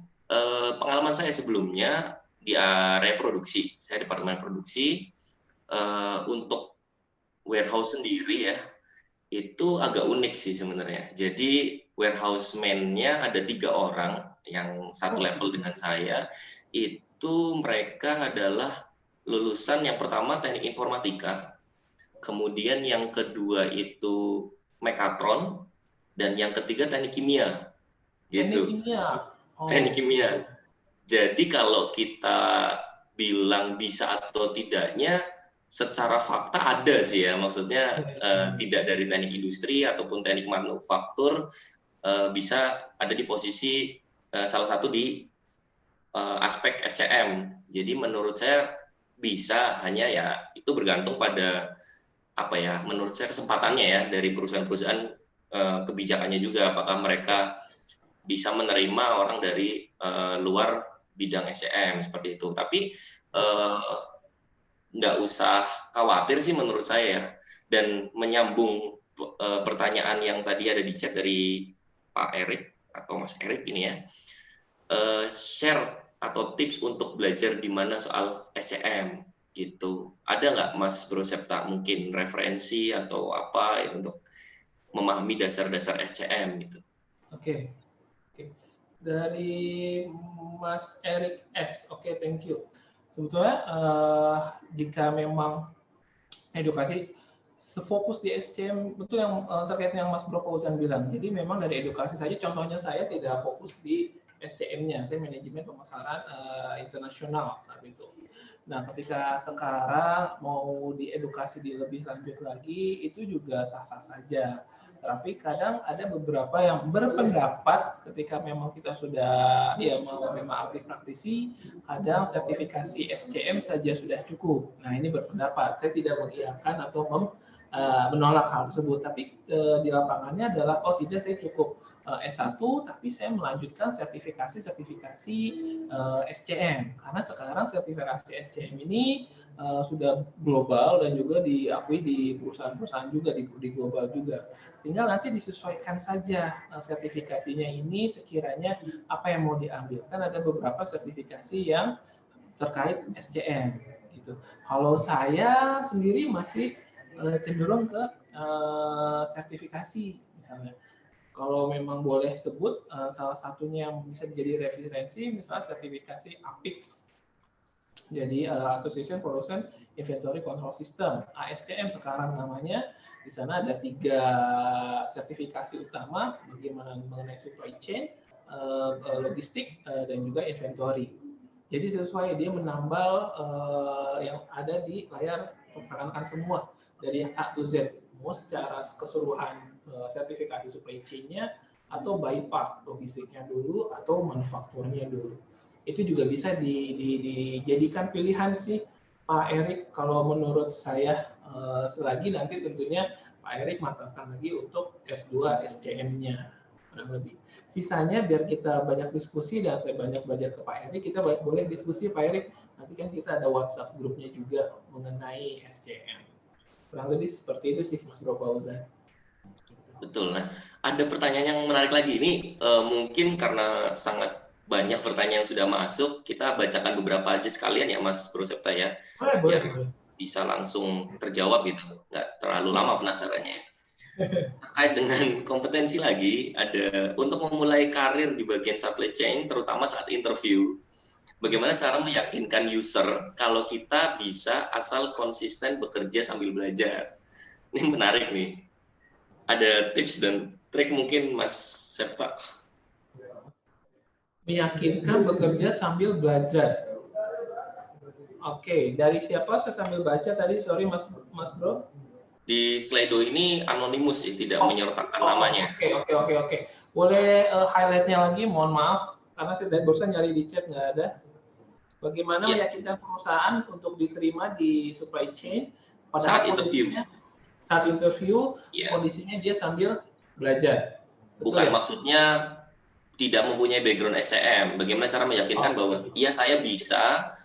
pengalaman saya sebelumnya di area produksi. Saya departemen produksi. Untuk warehouse sendiri ya, itu agak unik sih sebenarnya. Jadi warehouse man-nya ada 3 orang yang satu level dengan saya. Itu mereka adalah lulusan yang pertama teknik informatika, kemudian yang kedua itu mekatron, dan yang ketiga teknik kimia. Gitu. Teknik kimia. Teknik kimia. Jadi kalau kita bilang bisa atau tidaknya, secara fakta ada sih ya, maksudnya tidak dari teknik industri ataupun teknik manufaktur bisa ada di posisi salah satu di aspek SCM. Jadi menurut saya bisa, hanya ya itu bergantung pada apa ya, menurut saya kesempatannya ya dari perusahaan-perusahaan, kebijakannya juga, apakah mereka bisa menerima orang dari luar bidang SCM seperti itu. Tapi nggak usah khawatir sih menurut saya ya. Dan menyambung pertanyaan yang tadi ada di chat dari Pak Erik atau Mas Erik ini ya, share atau tips untuk belajar di mana soal SCM gitu. Ada nggak Mas Bro Septa mungkin referensi atau apa ya, untuk memahami dasar-dasar SCM gitu? Oke. Dari Mas Erik S. Oke, thank you. Sebetulnya jika memang edukasi sefokus di SCM, betul yang terkait yang Mas Bro Fauzan bilang. Jadi memang dari edukasi saja, contohnya saya tidak fokus di SCM-nya, saya manajemen pemasaran internasional saat itu. Nah, ketika sekarang mau diedukasi di lebih lanjut lagi, itu juga sah-sah saja. Tapi kadang ada beberapa yang berpendapat ketika memang kita sudah ya mau memang aktif praktisi, kadang sertifikasi SCM saja sudah cukup. Nah, ini berpendapat. Saya tidak mengiyakan atau menolak hal tersebut, tapi di lapangannya adalah oh tidak, saya cukup S1 tapi saya melanjutkan sertifikasi SCM, karena sekarang sertifikasi SCM ini sudah global dan juga diakui di perusahaan-perusahaan juga di global juga. Tinggal nanti disesuaikan saja sertifikasinya ini sekiranya apa yang mau diambil. Kan ada beberapa sertifikasi yang terkait SCM gitu. Kalau saya sendiri masih cenderung ke sertifikasi misalnya. Kalau memang boleh sebut salah satunya yang bisa jadi referensi misalnya sertifikasi APIX. Jadi Association Production Inventory Control System, ASCM sekarang namanya. Di sana ada 3 sertifikasi utama bagaimana mengenai supply chain, logistik, dan juga inventory. Jadi sesuai dia menambal yang ada di layar perkenalkan semua dari A to Z, mau secara keseluruhan sertifikasi supply chain-nya atau by part logistiknya dulu atau manufakturnya dulu. Itu juga bisa dijadikan pilihan sih Pak Erik, kalau menurut saya selagi nanti tentunya Pak Erik matangkan lagi untuk S2 SCM-nya kurang lebih. Sisanya biar kita banyak diskusi dan saya banyak belajar ke Pak Erik, kita boleh diskusi Pak Erik. Nanti kan kita ada WhatsApp grupnya juga mengenai SCM. Kurang lebih seperti itu sih Mas Bro Fauzan. Betul. Nah, ada pertanyaan yang menarik lagi. Ini mungkin karena sangat banyak pertanyaan yang sudah masuk, kita bacakan beberapa aja sekalian ya Mas Bro Septa ya. Biar bisa langsung terjawab gitu. Nggak terlalu lama penasarannya. Terkait dengan kompetensi lagi, ada untuk memulai karir di bagian supply chain, terutama saat interview, bagaimana cara meyakinkan user kalau kita bisa asal konsisten bekerja sambil belajar? Ini menarik nih. Ada tips dan trik mungkin Mas Septa? Meyakinkan bekerja sambil belajar. Oke, dari siapa saya sambil baca tadi? Sorry Mas Bro. Di Slido ini anonimus sih, tidak menyertakan namanya. Oke. Boleh highlight-nya lagi, mohon maaf, karena saya barusan nyari di chat nggak ada. Bagaimana meyakinkan perusahaan untuk diterima di supply chain pada saat interview kondisinya dia sambil belajar. Bukan maksudnya tidak mempunyai background SCM. Bagaimana cara meyakinkan bahwa iya saya bisa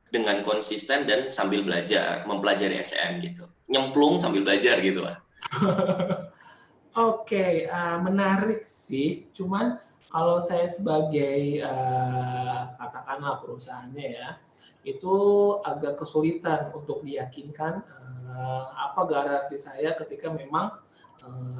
dengan konsisten dan sambil belajar, mempelajari SCM gitu. Nyemplung sambil belajar gitu lah. Oke, menarik sih. Cuman kalau saya sebagai katakanlah perusahaannya ya, itu agak kesulitan untuk diyakinkan apa garansi saya ketika memang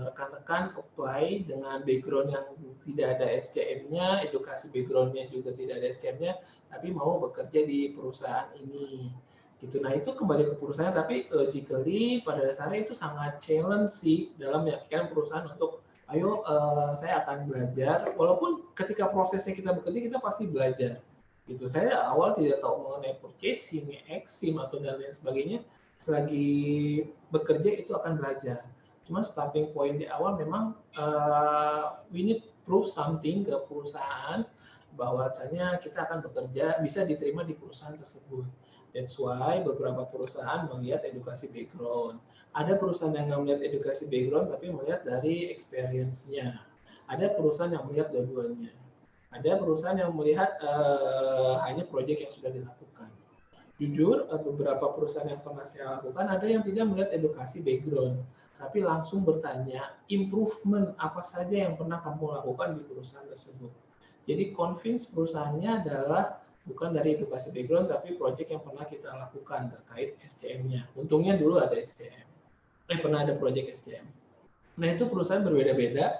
rekan-rekan apply dengan background yang tidak ada SCM-nya, edukasi background-nya juga tidak ada SCM-nya, tapi mau bekerja di perusahaan ini. Gitu. Nah, itu kembali ke perusahaan, tapi logically pada dasarnya itu sangat challenge sih dalam meyakinkan perusahaan untuk ayo saya akan belajar, walaupun ketika prosesnya kita bekerja kita pasti belajar. Gitu. Saya awal tidak tahu mengenai purchasing, exim atau dan lain sebagainya. Selagi bekerja itu akan belajar. Cuman starting point di awal memang we need prove something ke perusahaan bahwasanya kita akan bekerja bisa diterima di perusahaan tersebut. That's why beberapa perusahaan melihat edukasi background. Ada perusahaan yang nggak melihat edukasi background tapi melihat dari experience-nya. Ada perusahaan yang melihat dua-duanya. Ada perusahaan yang melihat hanya proyek yang sudah dilakukan. Jujur, beberapa perusahaan yang pernah saya lakukan ada yang tidak melihat edukasi background, tapi langsung bertanya improvement apa saja yang pernah kamu lakukan di perusahaan tersebut. Jadi convince perusahaannya adalah bukan dari edukasi background, tapi proyek yang pernah kita lakukan terkait SCM-nya. Untungnya dulu ada SCM. Pernah ada proyek SCM. Nah, itu perusahaan berbeda-beda.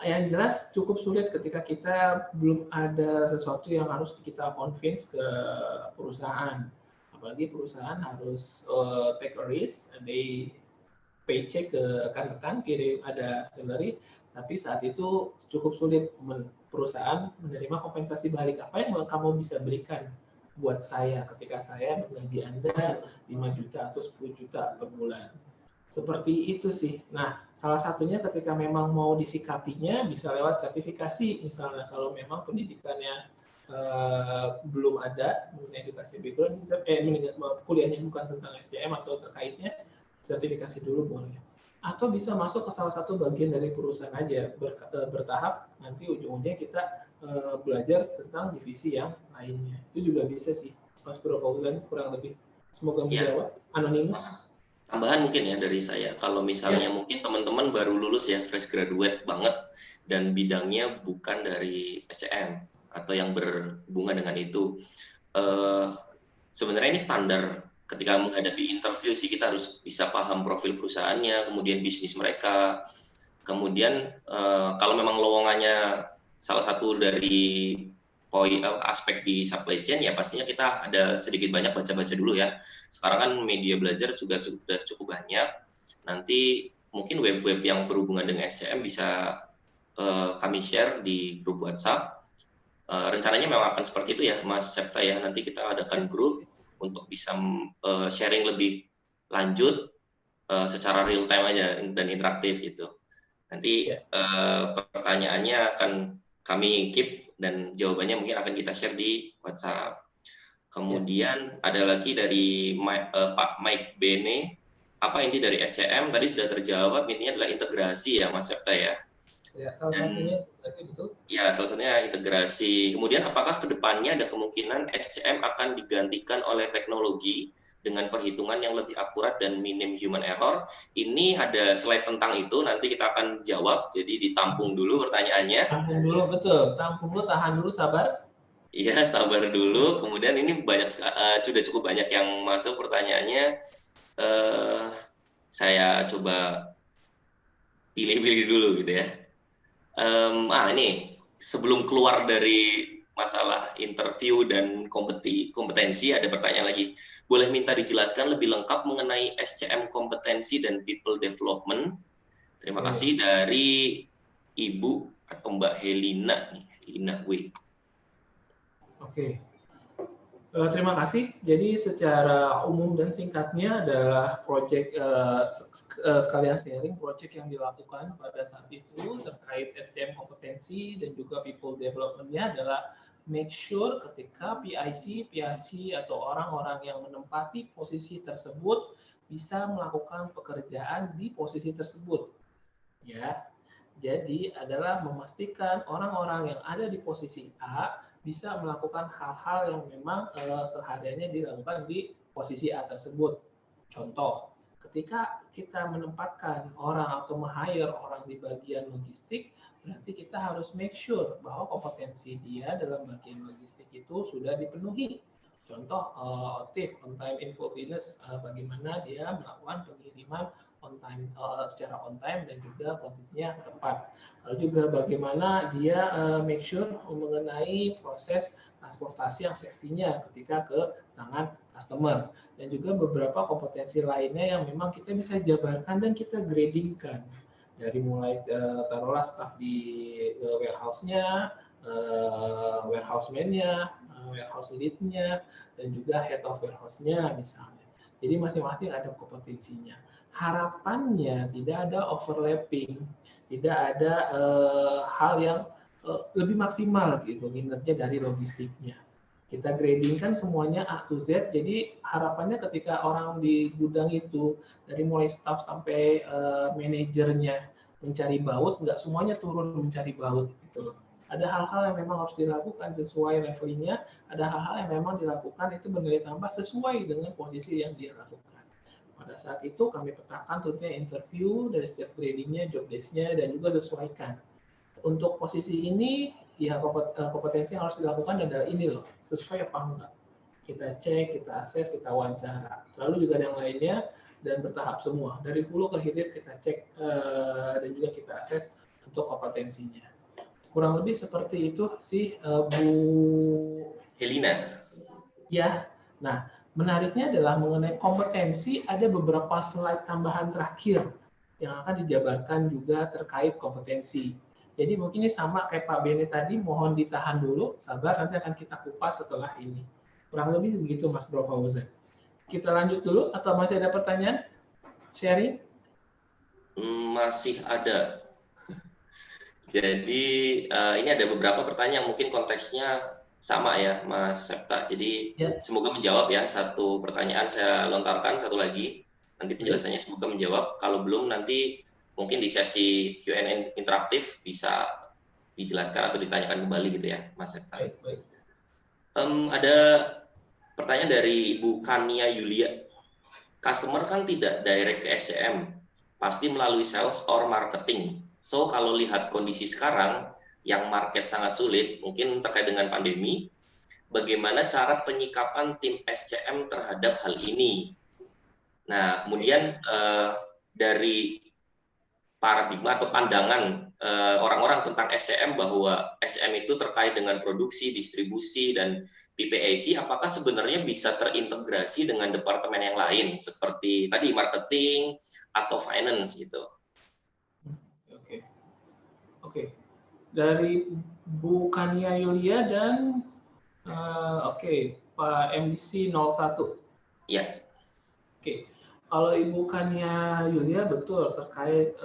Yang jelas cukup sulit ketika kita belum ada sesuatu yang harus kita convince ke perusahaan. Apalagi perusahaan harus take a risk, they paycheck ke rekan-rekan, kirim ada salary, tapi saat itu cukup sulit perusahaan menerima kompensasi balik. Apa yang kamu bisa berikan buat saya ketika saya menggaji Anda 5 juta atau 10 juta per bulan? Seperti itu sih. Nah, salah satunya ketika memang mau disikapinya bisa lewat sertifikasi, misalnya kalau memang pendidikannya belum ada mengenai edukasi background, kuliahnya bukan tentang SDM atau terkaitnya, sertifikasi dulu boleh. Atau bisa masuk ke salah satu bagian dari perusahaan aja, bertahap, nanti ujung-ujungnya kita belajar tentang divisi yang lainnya. Itu juga bisa sih, Mas Bro Fauzan, kurang lebih. Semoga menjawab. Anonimus. Tambahan mungkin ya dari saya, kalau misalnya mungkin teman-teman baru lulus ya, fresh graduate banget, dan bidangnya bukan dari SCM, atau yang berhubungan dengan itu. Sebenarnya ini standar ketika menghadapi interview sih, kita harus bisa paham profil perusahaannya, kemudian bisnis mereka, kemudian kalau memang lowongannya salah satu dari poin aspek di supply chain, ya pastinya kita ada sedikit banyak baca-baca dulu ya. Sekarang kan media belajar sudah cukup banyak. Nanti mungkin web-web yang berhubungan dengan SCM bisa kami share di grup WhatsApp. Rencananya memang akan seperti itu ya, Mas Septa ya. Nanti kita adakan grup untuk bisa sharing lebih lanjut secara real time aja dan interaktif gitu. Nanti pertanyaannya akan kami keep dan jawabannya mungkin akan kita share di WhatsApp. Kemudian ada lagi dari Pak Mike Bene, apa inti dari SCM? Tadi sudah terjawab, intinya adalah integrasi ya Mas Septa ya. Ya, salah satunya betul. Ya, salah satunya integrasi. Kemudian apakah kedepannya ada kemungkinan SCM akan digantikan oleh teknologi dengan perhitungan yang lebih akurat dan minim human error? Ini ada slide tentang itu, nanti kita akan jawab, jadi ditampung dulu pertanyaannya. Tampung dulu, betul. Tampung dulu, tahan dulu, sabar. Iya, sabar dulu. Kemudian ini sudah cukup banyak yang masuk pertanyaannya. Saya coba pilih-pilih dulu gitu ya. Ini sebelum keluar dari masalah interview dan kompetensi, ada pertanyaan lagi. Boleh minta dijelaskan lebih lengkap mengenai SCM kompetensi dan people development? Terima kasih dari Ibu atau Mbak Helina. Helina W. Oke. Terima kasih. Jadi secara umum dan singkatnya adalah proyek sekalian sharing proyek yang dilakukan pada saat itu terkait SCM kompetensi dan juga people development-nya adalah make sure ketika PIC atau orang-orang yang menempati posisi tersebut bisa melakukan pekerjaan di posisi tersebut. Ya. Jadi adalah memastikan orang-orang yang ada di posisi A bisa melakukan hal-hal yang memang sehariannya dilakukan di posisi A tersebut. Contoh, ketika kita menempatkan orang atau meng-hire orang di bagian logistik, berarti kita harus make sure bahwa kompetensi dia dalam bagian logistik itu sudah dipenuhi. Contoh OTIF, on time in fullness, bagaimana dia melakukan pengiriman on time, secara on time dan juga kuantitinya tepat. Lalu juga bagaimana dia make sure mengenai proses transportasi yang safety-nya ketika ke tangan customer. Dan juga beberapa kompetensi lainnya yang memang kita bisa jabarkan dan kita gradingkan. Dari mulai taruhlah staff di warehouse-nya, warehouse man-nya, warehouse lead-nya, dan juga head of warehouse-nya misalnya. Jadi masing-masing ada kompetensinya. Harapannya tidak ada overlapping, tidak ada hal yang lebih maksimal gitu kinerja dari logistiknya. Kita grading kan semuanya A to Z, jadi harapannya ketika orang di gudang itu dari mulai staff sampai manajernya mencari baut, nggak semuanya turun mencari baut gitu loh. Ada hal-hal yang memang harus dilakukan sesuai levelnya, ada hal-hal yang memang dilakukan itu bernilai tambah sesuai dengan posisi yang dia lakukan. Pada saat itu kami petakan tentunya interview dari setiap gradingnya, job desk-nya, dan juga sesuaikan. Untuk posisi ini, ya kompetensi yang harus dilakukan adalah ini loh, sesuai apa enggak. Kita cek, kita akses, kita wawancara. Lalu juga yang lainnya, dan bertahap semua. Dari hulu ke hilir kita cek dan juga kita akses untuk kompetensinya. Kurang lebih seperti itu sih Bu Helina. Ya, nah menariknya adalah mengenai kompetensi ada beberapa slide tambahan terakhir yang akan dijabarkan juga terkait kompetensi. Jadi mungkin ini sama kayak Pak Bene tadi, mohon ditahan dulu, sabar, nanti akan kita kupas setelah ini. Kurang lebih begitu Mas Bro Fauzan. Kita lanjut dulu atau masih ada pertanyaan? Sharing? Masih ada. Jadi ini ada beberapa pertanyaan yang mungkin konteksnya sama ya Mas Septa. Jadi semoga menjawab ya. Satu pertanyaan saya lontarkan, satu lagi. Nanti penjelasannya semoga menjawab. Kalau belum nanti mungkin di sesi Q&A interaktif bisa dijelaskan atau ditanyakan kembali gitu ya Mas Septa. Baik. Ada pertanyaan dari Ibu Kania Yulia. Customer kan tidak direct ke SCM, pasti melalui sales or marketing. So, kalau lihat kondisi sekarang, yang market sangat sulit, mungkin terkait dengan pandemi, bagaimana cara penyikapan tim SCM terhadap hal ini? Nah, kemudian dari paradigma atau pandangan orang-orang tentang SCM bahwa SCM itu terkait dengan produksi, distribusi, dan PPAC, apakah sebenarnya bisa terintegrasi dengan departemen yang lain, seperti tadi marketing atau finance gitu? Oke. Dari Bu Kania Yulia dan Pak MDC 01. Iya. Oke. Kalau Ibu Kania Yulia betul terkait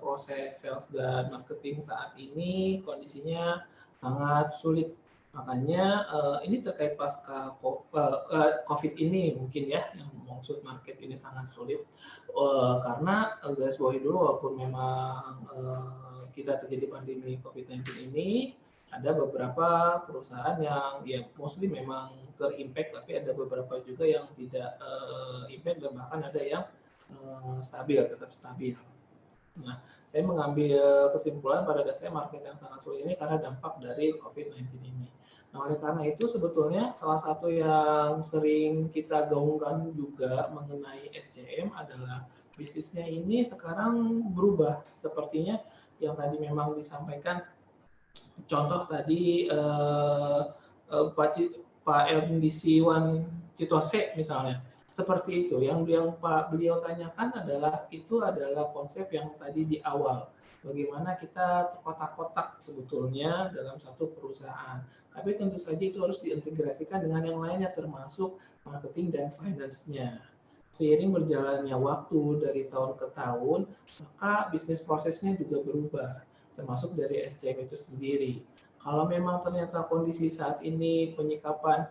proses sales dan marketing saat ini kondisinya sangat sulit. Makanya ini terkait pasca COVID ini mungkin ya yang maksud market ini sangat sulit karena garis bawahi dulu walaupun memang kita terjadi pandemi COVID-19 ini ada beberapa perusahaan yang ya mostly memang terimpact, tapi ada beberapa juga yang tidak impact dan bahkan ada yang tetap stabil. Nah, saya mengambil kesimpulan pada dasarnya market yang sangat sulit ini karena dampak dari COVID-19 ini. Nah, oleh karena itu sebetulnya salah satu yang sering kita gaungkan juga mengenai SCM adalah bisnisnya ini sekarang berubah. Sepertinya yang tadi memang disampaikan, contoh tadi Pak MDC Wan Citose misalnya, seperti itu. Yang beliau tanyakan adalah itu adalah konsep yang tadi di awal. Bagaimana kita terkotak-kotak sebetulnya dalam satu perusahaan. Tapi tentu saja itu harus diintegrasikan dengan yang lainnya termasuk marketing dan finance-nya. Seiring berjalannya waktu dari tahun ke tahun, maka bisnis prosesnya juga berubah, termasuk dari SCM itu sendiri. Kalau memang ternyata kondisi saat ini penyikapan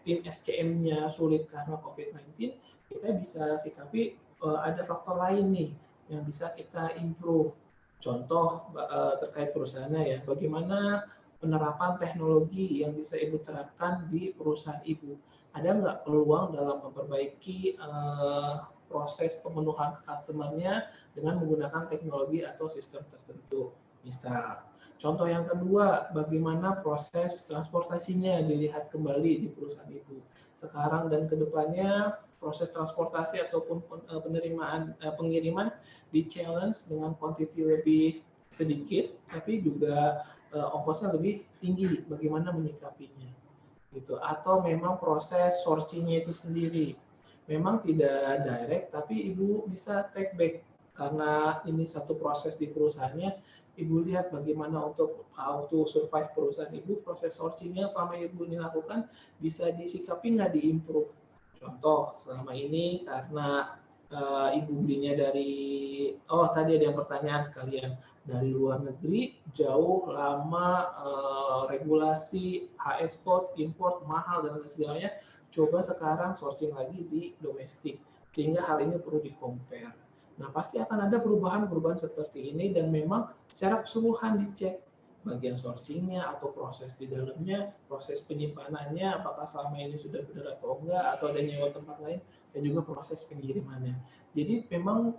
tim SCM-nya sulit karena COVID-19, kita bisa sikapi ada faktor lain nih yang bisa kita improve. Contoh terkait perusahaannya ya, bagaimana penerapan teknologi yang bisa Ibu terapkan di perusahaan Ibu. Ada nggak peluang dalam memperbaiki proses pemenuhan ke customer-nya dengan menggunakan teknologi atau sistem tertentu? Misal, Contoh yang kedua, bagaimana proses transportasinya dilihat kembali di perusahaan ibu. Sekarang dan kedepannya proses transportasi ataupun pengiriman di challenge dengan quantity lebih sedikit, tapi juga ongkosnya lebih tinggi. Bagaimana menyikapinya? Gitu. Atau memang proses sourcing-nya itu sendiri. Memang tidak direct, tapi ibu bisa take back karena ini satu proses di perusahaannya. Ibu lihat bagaimana untuk how to survive perusahaan ibu, proses sourcing-nya selama ibu ini lakukan bisa disikapi nggak diimprove. Contoh, selama ini karena ibu belinya dari, tadi ada yang pertanyaan sekalian, dari luar negeri, jauh, lama, regulasi, HS code, import, mahal, dan segalanya, coba sekarang sourcing lagi di domestik. Sehingga hal ini perlu di-compare. Nah, pasti akan ada perubahan-perubahan seperti ini dan memang secara keseluruhan dicek bagian sourcing-nya atau proses di dalamnya, proses penyimpanannya, apakah selama ini sudah benar atau enggak, atau ada nyewa tempat lain, dan juga proses pengirimannya. Jadi memang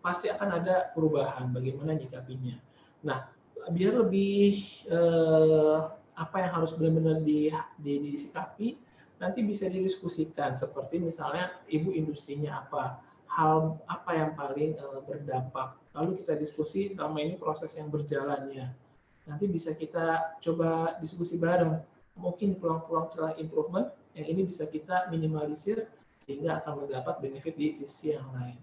pasti akan ada perubahan bagaimana nyikapinya. Nah, biar lebih apa yang harus benar-benar disikapi, nanti bisa didiskusikan, seperti misalnya ibu industrinya apa, hal apa yang paling berdampak. Lalu kita diskusi selama ini proses yang berjalannya. Nanti bisa kita coba diskusi bareng. Mungkin peluang-peluang celah improvement yang ini bisa kita minimalisir sehingga akan mendapat benefit di sisi yang lain.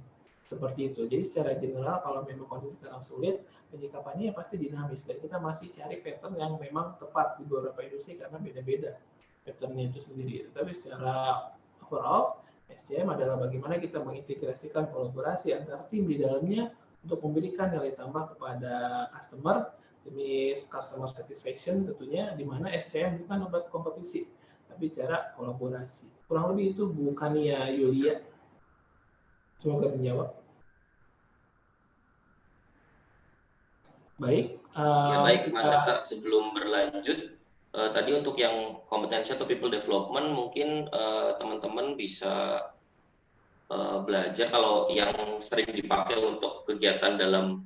Seperti itu. Jadi secara general kalau memang kondisi sekarang sulit, penyikapannya pasti dinamis dan kita masih cari pattern yang memang tepat di beberapa industri karena beda-beda patternnya itu sendiri. Tapi secara overall, SCM adalah bagaimana kita mengintegrasikan kolaborasi antar tim di dalamnya untuk memberikan nilai tambah kepada customer demi customer satisfaction tentunya, di mana SCM bukan obat kompetisi, tapi cara kolaborasi. Kurang lebih itu bukan ya Yulia. Semoga menjawab. Baik. Ya baik, Mas Eka, sebelum berlanjut, tadi untuk yang kompetensi atau people development mungkin teman-teman bisa belajar kalau yang sering dipakai untuk kegiatan dalam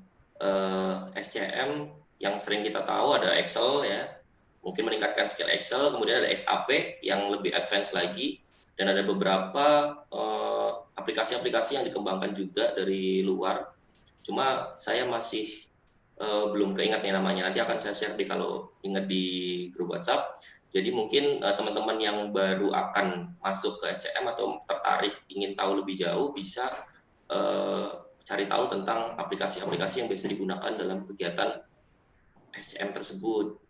SCM yang sering kita tahu ada Excel ya, mungkin meningkatkan skill Excel, kemudian ada SAP yang lebih advance lagi, dan ada beberapa aplikasi-aplikasi yang dikembangkan juga dari luar. Cuma saya masih belum keingat nih namanya, nanti akan saya share kalau ingat di grup WhatsApp. Jadi mungkin teman-teman yang baru akan masuk ke SCM atau tertarik ingin tahu lebih jauh bisa cari tahu tentang aplikasi-aplikasi yang bisa digunakan dalam kegiatan SCM tersebut.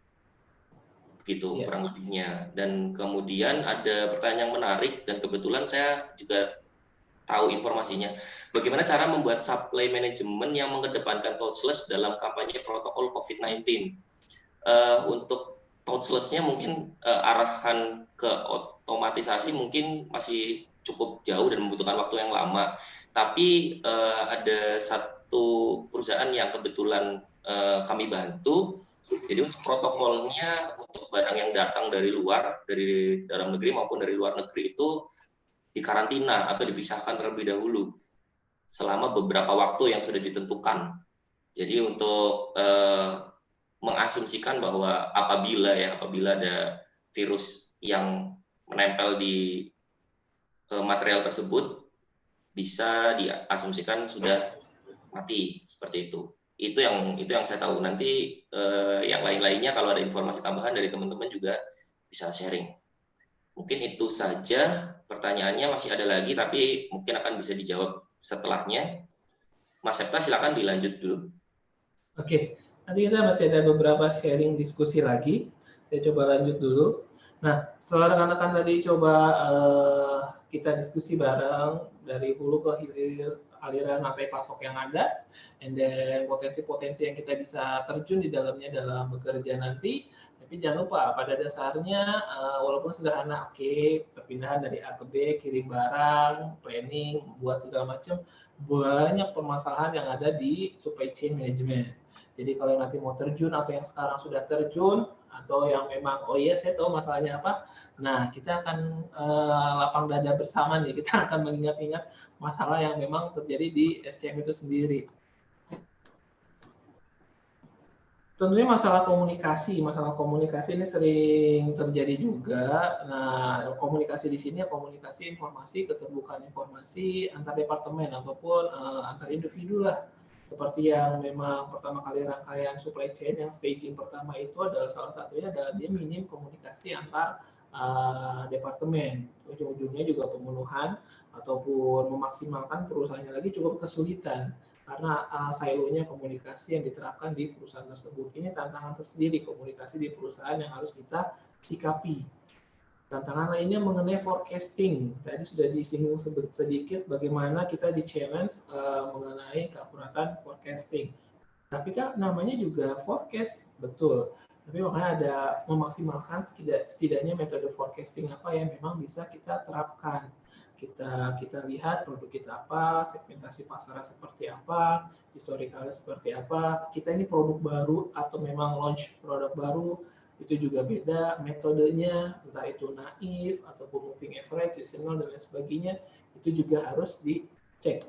Begitu kurang lebihnya. Dan kemudian ada pertanyaan yang menarik dan kebetulan saya juga tahu informasinya. Bagaimana cara membuat supply management yang mengedepankan touchless dalam kampanye protokol COVID-19? Untuk touchless-nya mungkin arahan ke otomatisasi mungkin masih cukup jauh dan membutuhkan waktu yang lama. Tapi ada satu perusahaan yang kebetulan kami bantu. Jadi untuk protokolnya untuk barang yang datang dari luar, dari dalam negeri maupun dari luar negeri itu dikarantina atau dipisahkan terlebih dahulu selama beberapa waktu yang sudah ditentukan. Jadi untuk mengasumsikan bahwa apabila ada virus yang menempel di material tersebut bisa diasumsikan sudah mati seperti itu. Itu yang saya tahu. Nanti yang lain-lainnya kalau ada informasi tambahan dari teman-teman juga bisa sharing. Mungkin itu saja pertanyaannya, masih ada lagi tapi mungkin akan bisa dijawab setelahnya. Mas Septa silakan dilanjut dulu. Oke, nanti kita masih ada beberapa sharing diskusi lagi. Saya coba lanjut dulu. Nah, setelah rekan-rekan tadi coba kita diskusi bareng dari hulu ke hilir aliran rantai pasok yang ada, and then potensi-potensi yang kita bisa terjun di dalamnya dalam bekerja nanti. Tapi jangan lupa pada dasarnya walaupun sederhana, perpindahan dari A ke B, kirim barang, planning, buat segala macam, banyak permasalahan yang ada di supply chain management. Jadi kalau nanti mau terjun atau yang sekarang sudah terjun atau yang memang saya tahu masalahnya apa, nah kita akan lapang dada bersama nih, kita akan mengingat-ingat masalah yang memang terjadi di SCM itu sendiri. Tentunya masalah komunikasi ini sering terjadi juga. Nah, komunikasi di sini komunikasi informasi, keterbukaan informasi antar departemen ataupun antar individu lah. Seperti yang memang pertama kali rangkaian supply chain yang staging pertama itu adalah salah satunya adalah dia minim komunikasi antar departemen. Ujung-ujungnya juga pemenuhan ataupun memaksimalkan perusahaannya lagi cukup kesulitan. Karena silonya komunikasi yang diterapkan di perusahaan tersebut. Ini tantangan tersendiri komunikasi di perusahaan yang harus kita sikapi. Tantangan lainnya mengenai forecasting. Tadi sudah disinggung sedikit bagaimana kita di-challenge mengenai keakuratan forecasting. Tapi kan namanya juga forecast, betul. Tapi makanya ada memaksimalkan setidaknya metode forecasting apa yang memang bisa kita terapkan. Kita lihat produk kita apa, segmentasi pasarnya seperti apa, historikalnya seperti apa. Kita ini produk baru atau memang launch produk baru, itu juga beda metodenya, entah itu naif ataupun moving average, seasonal dan lain sebagainya, itu juga harus dicek.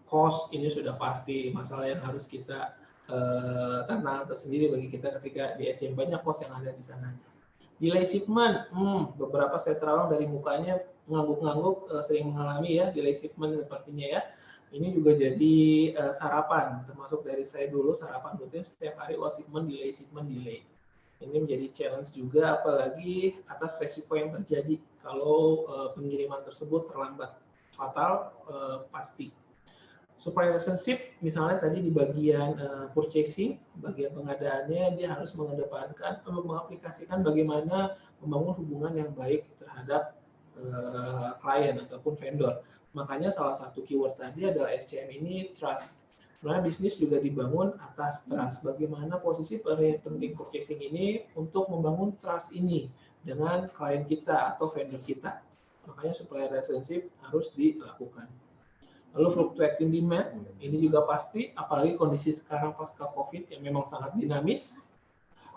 Cost ini sudah pasti masalah yang harus kita tantangan tersendiri bagi kita ketika di SCM, banyak cost yang ada di sana. Delay shipment, beberapa saya terawang dari mukanya ngangguk-ngangguk sering mengalami ya delay shipment sepertinya ya. Ini juga jadi sarapan, termasuk dari saya dulu sarapan rutin setiap hari, shipment delay. Ini menjadi challenge juga, apalagi atas resiko yang terjadi kalau pengiriman tersebut terlambat, fatal pasti. Supply relationship, misalnya tadi di bagian purchasing, bagian pengadaannya dia harus mengedepankan, mengaplikasikan bagaimana membangun hubungan yang baik terhadap klien ataupun vendor. Makanya salah satu keyword tadi adalah SCM ini trust. Sebenarnya bisnis juga dibangun atas trust. Bagaimana posisi penting purchasing ini untuk membangun trust ini dengan klien kita atau vendor kita. Makanya supply relationship harus dilakukan. Lalu fluctuating demand, ini juga pasti, apalagi kondisi sekarang pasca COVID yang memang sangat dinamis.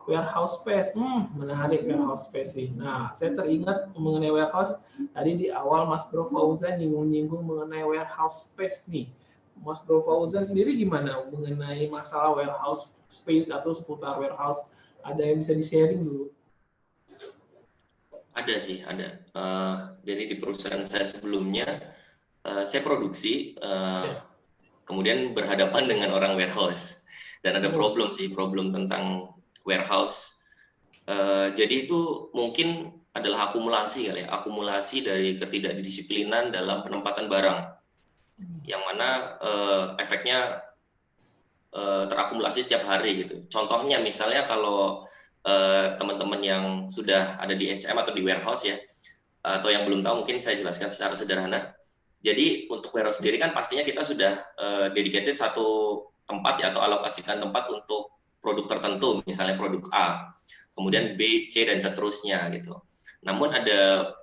Warehouse space, menarik warehouse space ini. Nah, saya teringat mengenai warehouse, tadi di awal Mas Bro Fauzan nyinggung-nyinggung mengenai warehouse space nih. Mas Bro Fauzan sendiri gimana mengenai masalah warehouse space atau seputar warehouse? Ada yang bisa di-sharing dulu? Ada sih, ada. Jadi di perusahaan saya sebelumnya, saya produksi, kemudian berhadapan dengan orang warehouse. Dan ada problem tentang warehouse. Jadi itu mungkin adalah akumulasi kali ya, akumulasi dari ketidakdisiplinan dalam penempatan barang. Yang mana efeknya terakumulasi setiap hari gitu. Contohnya misalnya kalau teman-teman yang sudah ada di SCM atau di warehouse ya, atau yang belum tahu mungkin saya jelaskan secara sederhana. Jadi untuk warehouse sendiri kan pastinya kita sudah dedicated satu tempat ya, atau alokasikan tempat untuk produk tertentu, misalnya produk A, kemudian B, C dan seterusnya gitu. Namun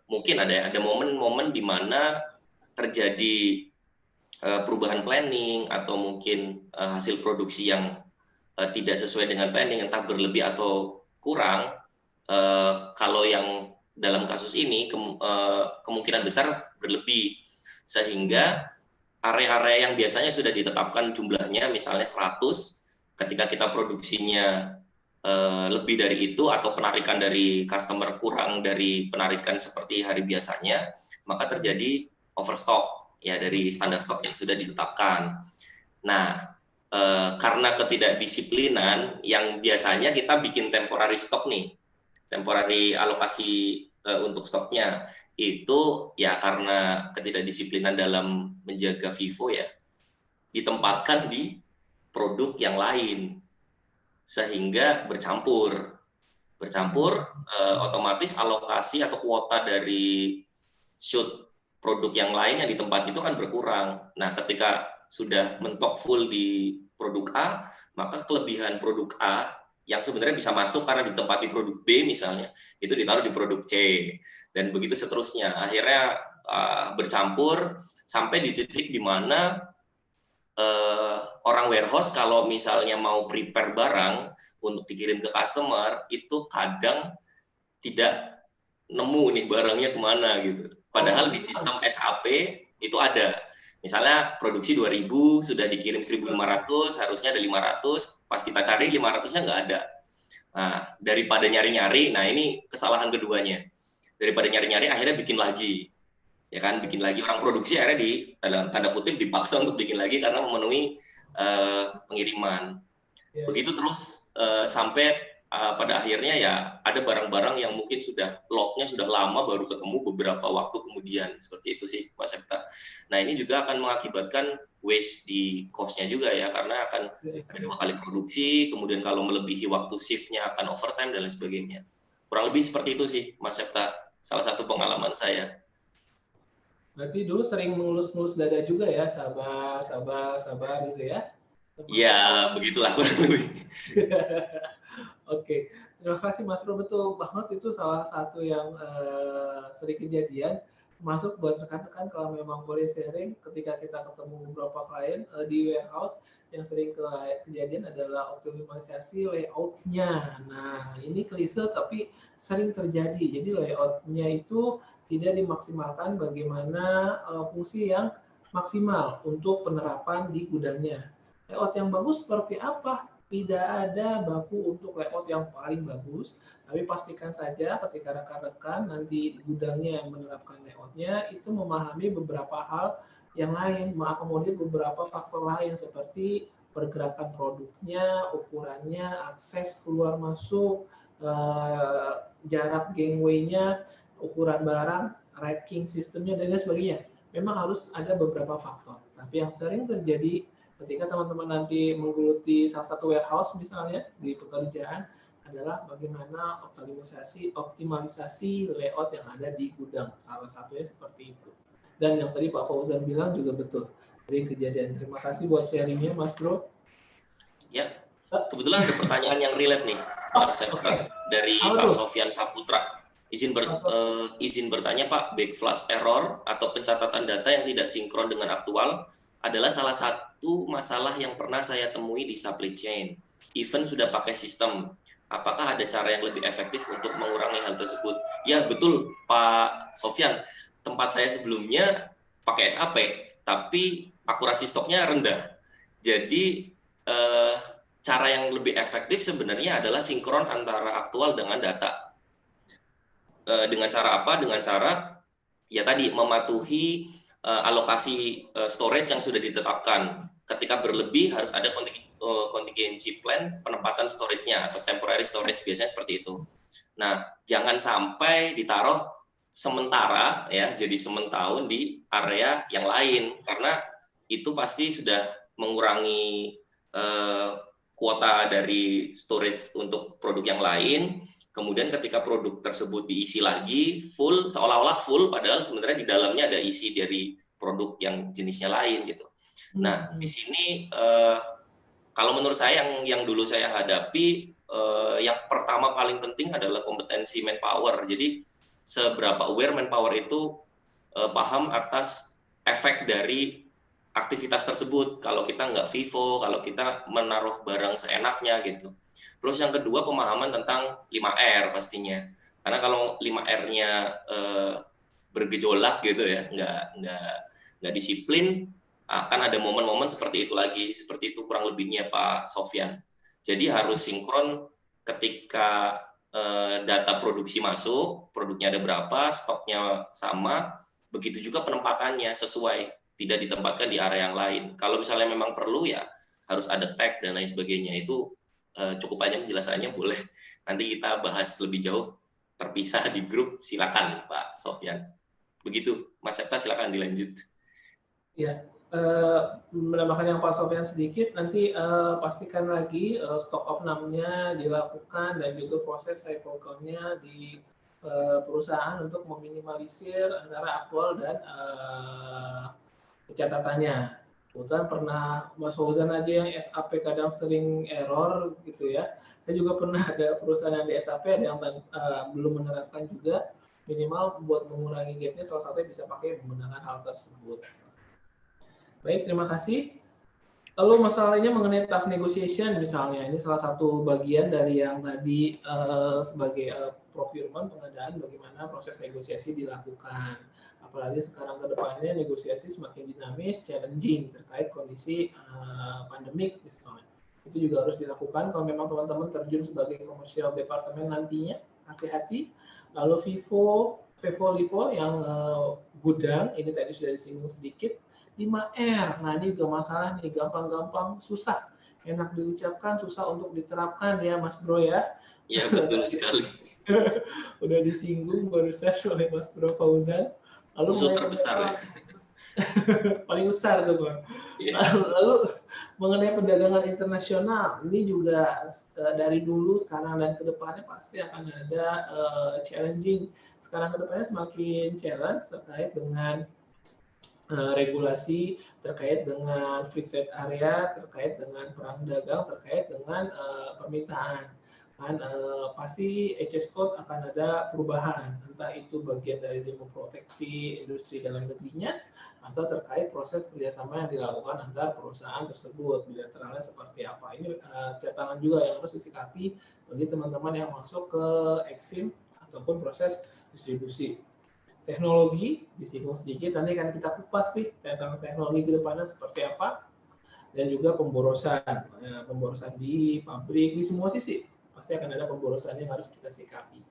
mungkin ada momen-momen di mana terjadi perubahan planning atau mungkin hasil produksi yang tidak sesuai dengan planning, entah berlebih atau kurang. Kalau yang dalam kasus ini kemungkinan besar berlebih, sehingga area-area yang biasanya sudah ditetapkan jumlahnya misalnya 100, ketika kita produksinya lebih dari itu atau penarikan dari customer kurang dari penarikan seperti hari biasanya, maka terjadi overstock ya dari standar stok yang sudah ditetapkan. Nah, karena ketidakdisiplinan yang biasanya kita bikin temporary stock nih, temporary alokasi untuk stoknya, itu ya karena ketidakdisiplinan dalam menjaga FIFO ya, ditempatkan di produk yang lain sehingga bercampur otomatis alokasi atau kuota dari shoot produk yang lain yang di tempat itu kan berkurang. Nah, ketika sudah mentok full di produk A, maka kelebihan produk A yang sebenarnya bisa masuk karena ditempati produk B misalnya, itu ditaruh di produk C, dan begitu seterusnya. Akhirnya bercampur sampai di titik di mana orang warehouse kalau misalnya mau prepare barang untuk dikirim ke customer, itu kadang tidak nemu nih barangnya kemana gitu. Padahal di sistem SAP itu ada. Misalnya produksi 2.000, sudah dikirim 1.500, harusnya ada 500, pas kita cari 500-nya nggak ada. Nah, daripada nyari-nyari, nah ini kesalahan keduanya. Daripada nyari-nyari, akhirnya bikin lagi. Ya kan, bikin lagi. Orang produksi akhirnya tanda kutip dipaksa untuk bikin lagi karena memenuhi pengiriman. Begitu terus sampai pada akhirnya ya ada barang-barang yang mungkin sudah lotnya sudah lama baru ketemu beberapa waktu kemudian. Seperti itu sih Pak Septa. Nah, ini juga akan mengakibatkan waste di cost-nya juga ya, karena akan ada 2 kali produksi, kemudian kalau melebihi waktu shift-nya akan overtime dan lain sebagainya. Kurang lebih seperti itu sih Mas Septa, salah satu pengalaman saya. Berarti dulu sering mengelus-ngelus dada juga ya, sabar, sabar, sabar gitu ya? Ya, begitulah kurang lebih. Oke, terima kasih Mas Bro, betul banget itu salah satu yang sering kejadian. Masuk buat rekan-rekan kalau memang boleh sharing, ketika kita ketemu beberapa klien di warehouse, yang sering kejadian adalah optimalisasi layout-nya. Nah, ini klise tapi sering terjadi. Jadi layout-nya itu tidak dimaksimalkan bagaimana fungsi yang maksimal untuk penerapan di gudangnya. Layout yang bagus seperti apa? Tidak ada baku untuk layout yang paling bagus, tapi pastikan saja ketika rekan-rekan nanti gudangnya yang menerapkan layoutnya itu memahami beberapa hal yang lain, mengakomodir beberapa faktor lain seperti pergerakan produknya, ukurannya, akses keluar masuk, jarak gangway-nya, ukuran barang, racking sistemnya, dan lain sebagainya. Memang harus ada beberapa faktor. Tapi yang sering terjadi ketika teman-teman nanti menggeluti salah satu warehouse misalnya di pekerjaan adalah bagaimana optimalisasi layout yang ada di gudang. Salah satunya seperti itu. Dan yang tadi Pak Fauzan bilang juga betul. Jadi kejadian. Terima kasih buat sharingnya Mas Bro. Ya, kebetulan ada pertanyaan yang relate nih, Mas Septa, dari Pak Sofyan Saputra. Izin bertanya Pak, backflash error atau pencatatan data yang tidak sinkron dengan aktual adalah salah satu masalah yang pernah saya temui di supply chain. Even sudah pakai sistem, apakah ada cara yang lebih efektif untuk mengurangi hal tersebut? Ya betul Pak Sofyan, tempat saya sebelumnya pakai SAP, tapi akurasi stoknya rendah. Jadi cara yang lebih efektif sebenarnya adalah sinkron antara aktual dengan data. Dengan cara apa? Dengan cara ya tadi mematuhi alokasi storage yang sudah ditetapkan. Ketika berlebih harus ada contingency plan penempatan storage-nya atau temporary storage, biasanya seperti itu. Nah, jangan sampai ditaruh sementara ya, jadi sementahun di area yang lain, karena itu pasti sudah mengurangi kuota dari storage untuk produk yang lain. Kemudian ketika produk tersebut diisi lagi full, seolah-olah full, padahal sebenarnya di dalamnya ada isi dari produk yang jenisnya lain gitu. Nah, di sini kalau menurut saya yang dulu saya hadapi, yang pertama paling penting adalah kompetensi manpower. Jadi seberapa aware manpower itu paham atas efek dari aktivitas tersebut. Kalau kita nggak FIFO, kalau kita menaruh barang seenaknya gitu. Terus yang kedua, pemahaman tentang 5R pastinya. Karena kalau 5R-nya bergejolak gitu ya, nggak disiplin, akan ada momen-momen seperti itu lagi. Seperti itu kurang lebihnya Pak Sofyan. Jadi harus sinkron ketika data produksi masuk, produknya ada berapa, stoknya sama, begitu juga penempatannya sesuai, tidak ditempatkan di area yang lain. Kalau misalnya memang perlu ya harus ada tag dan lain sebagainya. Itu cukup panjang penjelasannya, boleh nanti kita bahas lebih jauh terpisah di grup, silakan Pak Sofyan. Begitu Mas Septa, silakan dilanjut. Ya, menambahkan yang Pak Sofyan sedikit, nanti pastikan lagi stock of name-nya dilakukan dan juga proses cycle-nya di perusahaan untuk meminimalisir antara aktual dan pencatatannya. Kebetulan pernah Mas Fauzan aja yang SAP kadang sering error gitu ya. Saya juga pernah ada perusahaan yang di SAP ada yang belum menerapkan juga, minimal buat mengurangi gap-nya salah satunya bisa pakai menggunakan hal tersebut. Baik, terima kasih. Lalu masalahnya mengenai tough negotiation misalnya, ini salah satu bagian dari yang tadi sebagai procurement, pengadaan, bagaimana proses negosiasi dilakukan. Apalagi sekarang ke depannya negosiasi semakin dinamis, challenging terkait kondisi pandemik misalnya. Itu juga harus dilakukan kalau memang teman-teman terjun sebagai commercial department nantinya, hati-hati. Lalu FIFO yang gudang, ini tadi sudah disinggung sedikit. 5R, nah ini juga masalah nih, gampang-gampang, susah. Enak diucapkan, susah untuk diterapkan ya Mas Bro ya. Iya, betul sekali. Udah disinggung barusan oleh Mas Bro Fauzan. Lalu musuh terbesar ya. Paling besar tuh Bang. Yeah. Lalu mengenai perdagangan internasional, ini juga dari dulu, sekarang, dan kedepannya pasti akan ada challenging. Sekarang kedepannya semakin challenge terkait dengan regulasi, terkait dengan free trade area, terkait dengan perang dagang, terkait dengan permintaan. Kan pasti HS Code akan ada perubahan, entah itu bagian dari demo proteksi industri dalam negerinya, atau terkait proses kerjasama yang dilakukan antar perusahaan tersebut, bilateralnya seperti apa. Ini catatan juga yang harus disikapi bagi teman-teman yang masuk ke EXIM ataupun proses distribusi. Teknologi disinggung sedikit, nanti akan kita kupas nih tentang teknologi ke depannya seperti apa, dan juga pemborosan, pemborosan di pabrik, di semua sisi pasti akan ada pemborosan yang harus kita sikapi.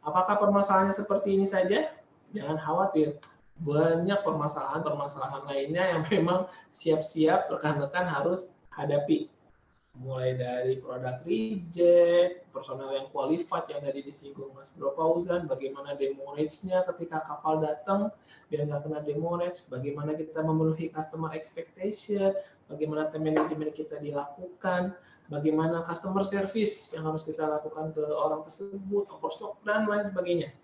Apakah permasalahannya seperti ini saja? Jangan khawatir, banyak permasalahan-permasalahan lainnya yang memang siap-siap rekan-rekan harus hadapi. Mulai dari produk reject, personal yang qualified yang tadi disinggung Mas Bro Fauzan, bagaimana demurrage-nya ketika kapal datang, biar nggak kena demurrage, bagaimana kita memenuhi customer expectation, bagaimana time management kita dilakukan, bagaimana customer service yang harus kita lakukan ke orang tersebut, overstock, dan lain sebagainya.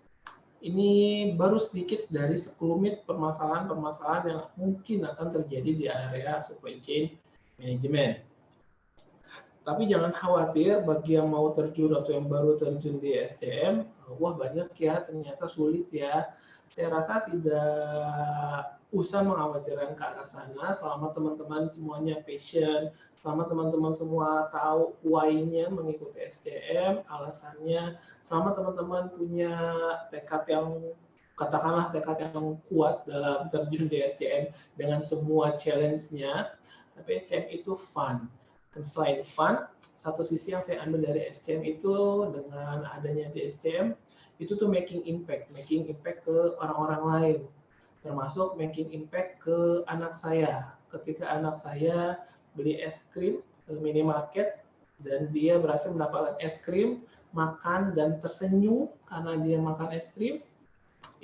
Ini baru sedikit dari sekelumit permasalahan-permasalahan yang mungkin akan terjadi di area supply chain management. Tapi jangan khawatir bagi yang mau terjun atau yang baru terjun di SCM, wah banyak ya, ternyata sulit ya. Saya rasa tidak usah mengkhawatirkan ke arah sana selama teman-teman semuanya passion, selama teman-teman semua tahu why-nya mengikuti SCM, alasannya, selama teman-teman punya tekad yang, katakanlah tekad yang kuat dalam terjun di SCM dengan semua challenge-nya, tapi SCM itu fun. Dan selain fun, satu sisi yang saya ambil dari SCM itu dengan adanya di SCM, itu tuh making impact ke orang-orang lain, termasuk making impact ke anak saya. Ketika anak saya beli es krim ke minimarket dan dia berhasil mendapatkan es krim, makan dan tersenyum karena dia makan es krim,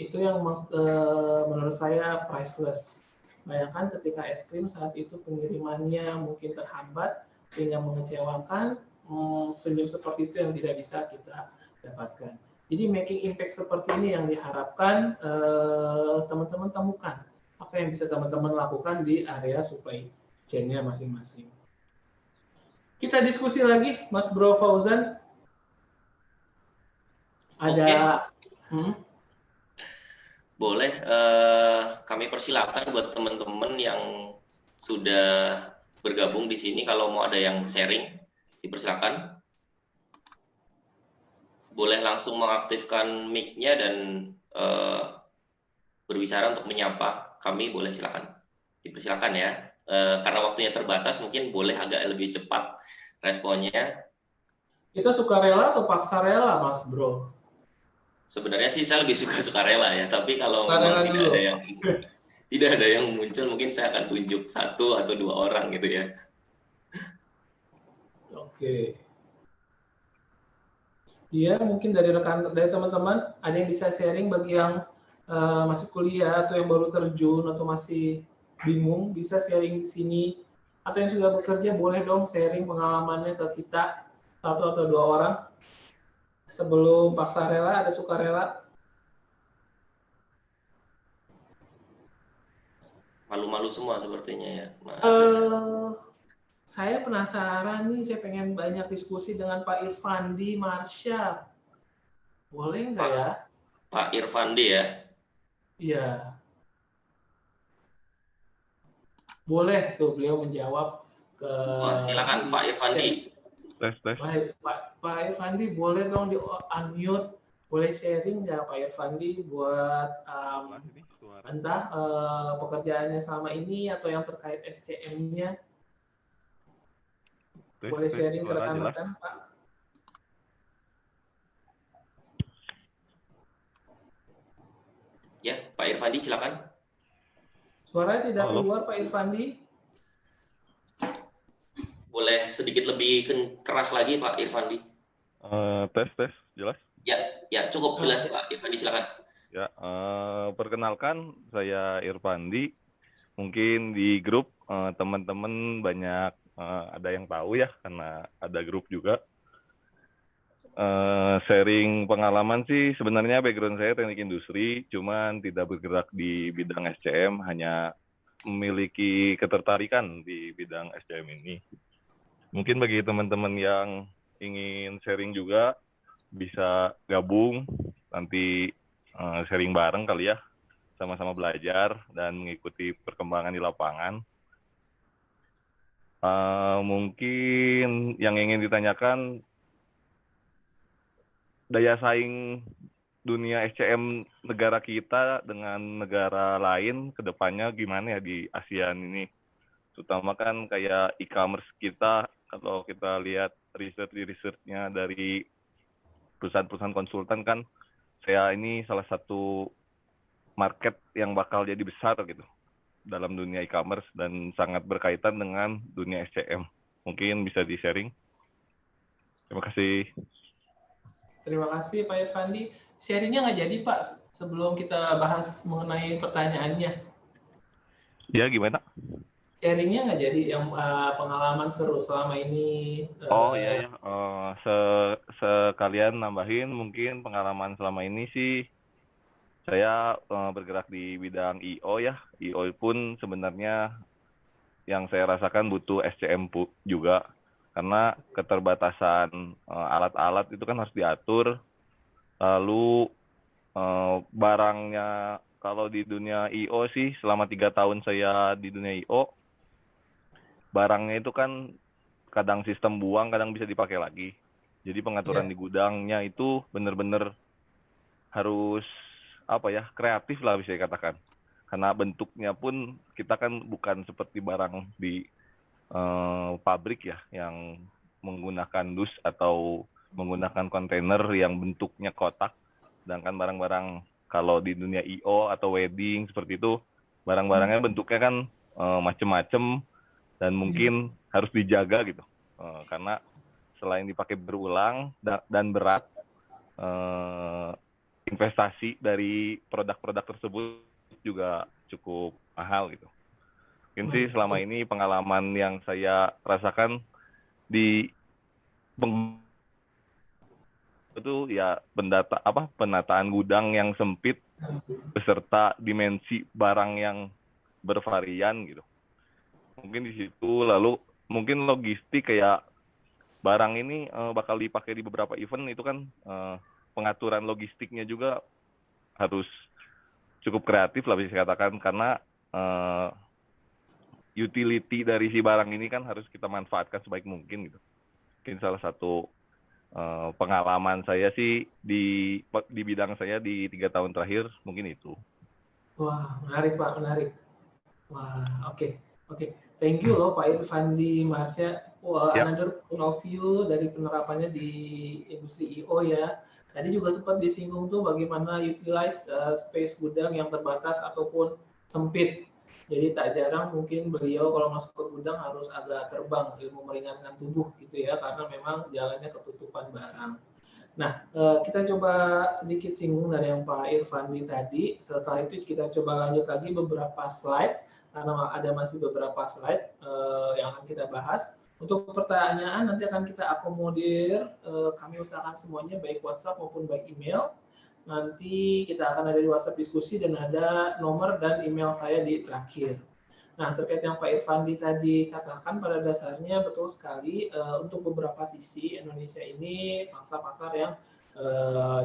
itu yang menurut saya priceless. Bayangkan ketika es krim saat itu pengirimannya mungkin terhambat, sehingga mengecewakan, senyum seperti itu yang tidak bisa kita dapatkan. Jadi making impact seperti ini yang diharapkan teman-teman temukan. Apa yang bisa teman-teman lakukan di area supply chain-nya masing-masing. Kita diskusi lagi, Mas Bro Fauzan. Ada... Boleh, kami persilakan buat teman-teman yang sudah bergabung di sini, kalau mau ada yang sharing, dipersilakan. Boleh langsung mengaktifkan mic-nya dan berbicara untuk menyapa kami, boleh silakan. Dipersilakan ya. Karena waktunya terbatas, mungkin boleh agak lebih cepat responnya. Kita sukarela atau paksa rela, Mas Bro? Sebenarnya sih saya lebih suka sukarela ya, tapi kalau memang tidak ada yang muncul, mungkin saya akan tunjuk 1 atau 2 orang gitu ya. Oke. Iya, mungkin dari teman-teman ada yang bisa sharing bagi yang masih kuliah atau yang baru terjun atau masih bingung, bisa sharing di sini. Atau yang sudah bekerja boleh dong sharing pengalamannya ke kita, 1 atau 2 orang. Sebelum paksa rela, ada sukarela. Malu-malu semua sepertinya ya, Mas. Saya penasaran nih, saya pengen banyak diskusi dengan Pak Irfandi Marsha. Boleh nggak ya? Pak Irfandi ya? Iya. Boleh tuh beliau menjawab ke... silakan Pak Irfandi. Pak Irfandi boleh dong di unmute, boleh sharing nggak Pak Irfandi buat entah pekerjaannya selama ini atau yang terkait SCM-nya? Boleh sharing ke suara jelas. rekan-rekan, Pak. Ya, Pak Irfandi silakan. Suara tidak Halo. keluar, Pak Irfandi. Boleh sedikit lebih keras lagi, Pak Irfandi. Tes, jelas? Ya, cukup jelas, Pak Irfandi, silakan. Ya, perkenalkan, saya Irfandi. Mungkin di grup teman-teman banyak ada yang tahu ya, karena ada grup juga. Sharing pengalaman sih, sebenarnya background saya teknik industri, cuman tidak bergerak di bidang SCM, hanya memiliki ketertarikan di bidang SCM ini. Mungkin bagi teman-teman yang ingin sharing juga, bisa gabung, nanti sharing bareng kali ya, sama-sama belajar dan mengikuti perkembangan di lapangan. Mungkin yang ingin ditanyakan, daya saing dunia SCM negara kita dengan negara lain ke depannya gimana ya di ASEAN ini? Terutama kan kayak e-commerce kita, kalau kita lihat research-nya dari perusahaan-perusahaan konsultan kan, saya ini salah satu market yang bakal jadi besar gitu dalam dunia e-commerce dan sangat berkaitan dengan dunia SCM. Mungkin bisa di-sharing. Terima kasih. Terima kasih Pak Irfandi. Sharingnya nggak jadi Pak sebelum kita bahas mengenai pertanyaannya. Ya, gimana? Sharingnya nggak jadi yang pengalaman seru selama ini. Oh iya ya, sekalian nambahin mungkin pengalaman selama ini sih saya bergerak di bidang IO ya. IO pun sebenarnya yang saya rasakan butuh SCM juga. Karena keterbatasan alat-alat itu kan harus diatur. Lalu barangnya, kalau di dunia IO sih selama 3 tahun saya di dunia IO, barangnya itu kan kadang sistem buang, kadang bisa dipakai lagi. Jadi pengaturan di gudangnya itu benar-benar harus kreatif lah bisa dikatakan. Karena bentuknya pun kita kan bukan seperti barang di pabrik ya, yang menggunakan dus atau menggunakan kontainer yang bentuknya kotak. Sedangkan barang-barang kalau di dunia IO atau wedding seperti itu, barang-barangnya bentuknya kan macem-macem dan mungkin harus dijaga gitu. Karena selain dipakai berulang dan berat, investasi dari produk-produk tersebut juga cukup mahal gitu. Mungkin sih selama ini pengalaman yang saya rasakan di itu ya penataan gudang yang sempit beserta dimensi barang yang bervarian gitu. Mungkin di situ, lalu mungkin logistik kayak barang ini bakal dipakai di beberapa event itu kan pengaturan logistiknya juga harus cukup kreatif lah bisa dikatakan, karena utility dari si barang ini kan harus kita manfaatkan sebaik mungkin gitu. Mungkin salah satu pengalaman saya sih di bidang saya di 3 tahun terakhir mungkin itu. Wah, menarik Pak, menarik. Wah, oke. Thank you loh Pak Irfandi Marsya. Wah, another point of view dari penerapannya di industri IO ya. Tadi juga sempat disinggung tuh bagaimana utilize space gudang yang terbatas ataupun sempit. Jadi tak jarang mungkin beliau kalau masuk ke gudang harus agak terbang, ilmu meringankan tubuh gitu ya, karena memang jalannya ketutupan barang. Nah, kita coba sedikit singgung dari yang Pak Irfandi tadi. Setelah itu kita coba lanjut lagi beberapa slide, karena ada masih beberapa slide yang akan kita bahas. Untuk pertanyaan nanti akan kita akomodir, kami usahakan semuanya baik WhatsApp maupun baik email. Nanti kita akan ada di WhatsApp diskusi dan ada nomor dan email saya di terakhir. Nah, terkait yang Pak Irfandi tadi katakan, pada dasarnya betul sekali untuk beberapa sisi Indonesia ini pasar-pasar yang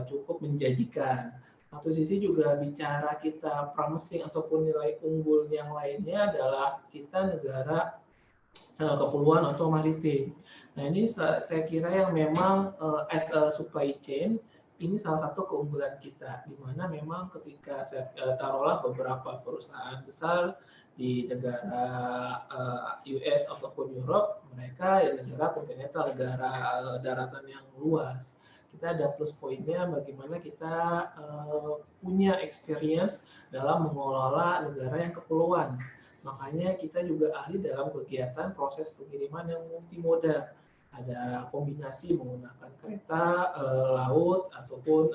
cukup menjanjikan. Satu sisi juga bicara kita promising ataupun nilai unggul yang lainnya adalah kita negara kepulauan atau maritim. Nah, ini saya kira yang memang as a supply chain Ini salah satu keunggulan kita, di mana memang ketika taruhlah beberapa perusahaan besar di negara US ataupun Europe, mereka negara kontinental, negara daratan yang luas. Kita ada plus poinnya bagaimana kita punya experience dalam mengelola negara yang kepulauan. Makanya kita juga ahli dalam kegiatan proses pengiriman yang multimoda. Ada kombinasi menggunakan kereta, laut, ataupun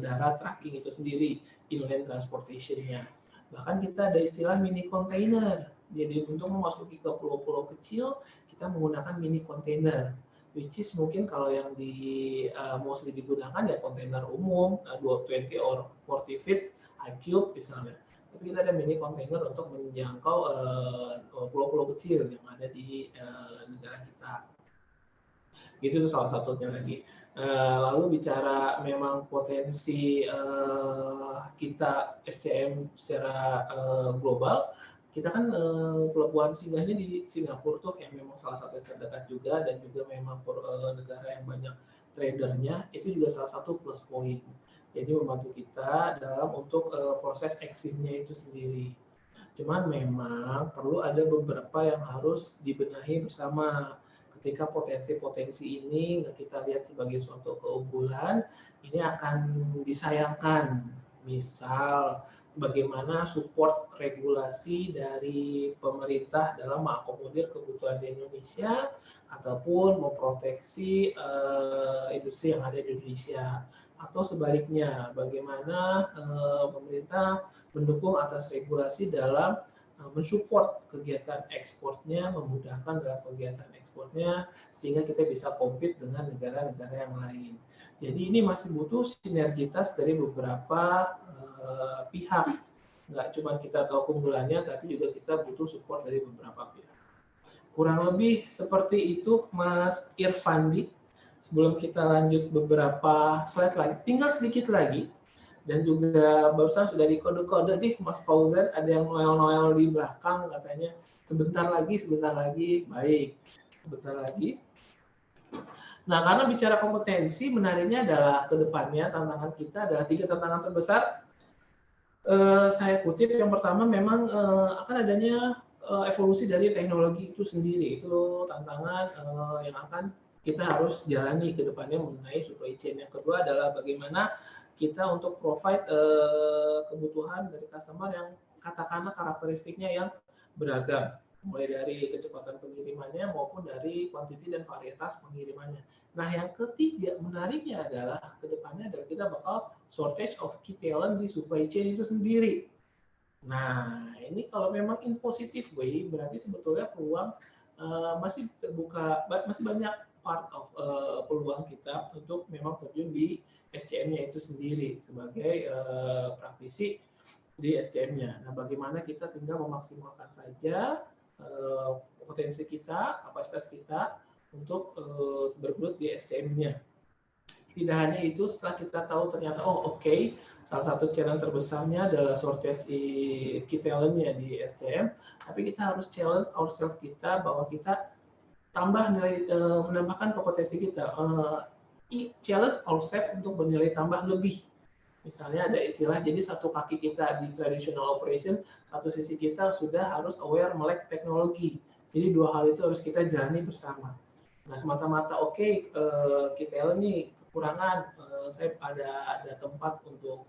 darat tracking itu sendiri, inland transportation-nya. Bahkan kita ada istilah mini container. Jadi untuk memasuki ke pulau-pulau kecil, kita menggunakan mini container. Which is mungkin kalau yang mostly digunakan ya kontainer umum, 20 or 40 feet, high cube misalnya. Tapi kita ada mini container untuk menjangkau pulau-pulau kecil yang ada di negara kita. Itu tuh salah satunya lagi. Lalu bicara memang potensi kita SCM secara global, kita kan pelabuhan singgahnya di Singapura tuh yang memang salah satu yang terdekat juga, dan juga memang negara yang banyak tradernya, itu juga salah satu plus point. Jadi membantu kita dalam untuk proses exit-nya itu sendiri. Cuman memang perlu ada beberapa yang harus dibenahi bersama. Ketika potensi-potensi ini nggak kita lihat sebagai suatu keunggulan, ini akan disayangkan. Misal, bagaimana support regulasi dari pemerintah dalam mengakomodir kebutuhan di Indonesia, ataupun memproteksi industri yang ada di Indonesia. Atau sebaliknya, bagaimana pemerintah mendukung atas regulasi dalam mensupport kegiatan ekspornya, memudahkan dalam kegiatan ekspornya, sehingga kita bisa compete dengan negara-negara yang lain. Jadi ini masih butuh sinergitas dari beberapa pihak. Nggak cuma kita tahu keunggulannya, tapi juga kita butuh support dari beberapa pihak. Kurang lebih seperti itu, Mas Irfandi. Sebelum kita lanjut beberapa slide lagi, tinggal sedikit lagi. Dan juga barusan sudah di kode-kode nih Mas Fauzan, ada yang noel-noel di belakang katanya sebentar lagi, baik, sebentar lagi. Nah, karena bicara kompetensi, menariknya adalah ke depannya tantangan kita adalah 3 tantangan terbesar. Saya kutip, yang pertama memang akan adanya evolusi dari teknologi itu sendiri. Itu tantangan yang akan kita harus jalani ke depannya mengenai supply chain. Yang kedua adalah bagaimana kita untuk provide kebutuhan dari customer yang katakanlah karakteristiknya yang beragam, mulai dari kecepatan pengirimannya maupun dari kuantiti dan varietas pengirimannya. Nah, yang ketiga menariknya adalah ke depannya adalah kita bakal shortage of key talent di supply chain itu sendiri. Nah, ini kalau memang in positive way, berarti sebetulnya peluang masih terbuka, masih banyak part of peluang kita untuk memang terjun di SCM-nya itu sendiri sebagai praktisi di SCM-nya. Nah, bagaimana kita tinggal memaksimalkan saja potensi kita, kapasitas kita untuk bergelut di SCM-nya. Tidak hanya itu, setelah kita tahu ternyata, salah satu challenge terbesarnya adalah shortage key talent-nya di SCM, tapi kita harus challenge ourselves kita bahwa kita menambahkan kompetensi kita, challenge ourselves untuk bernilai tambah lebih. Misalnya ada istilah, jadi satu kaki kita di traditional operation, satu sisi kita sudah harus aware melek teknologi. Jadi dua hal itu harus kita jalani bersama. Nggak semata-mata, kita nih kekurangan, saya ada tempat untuk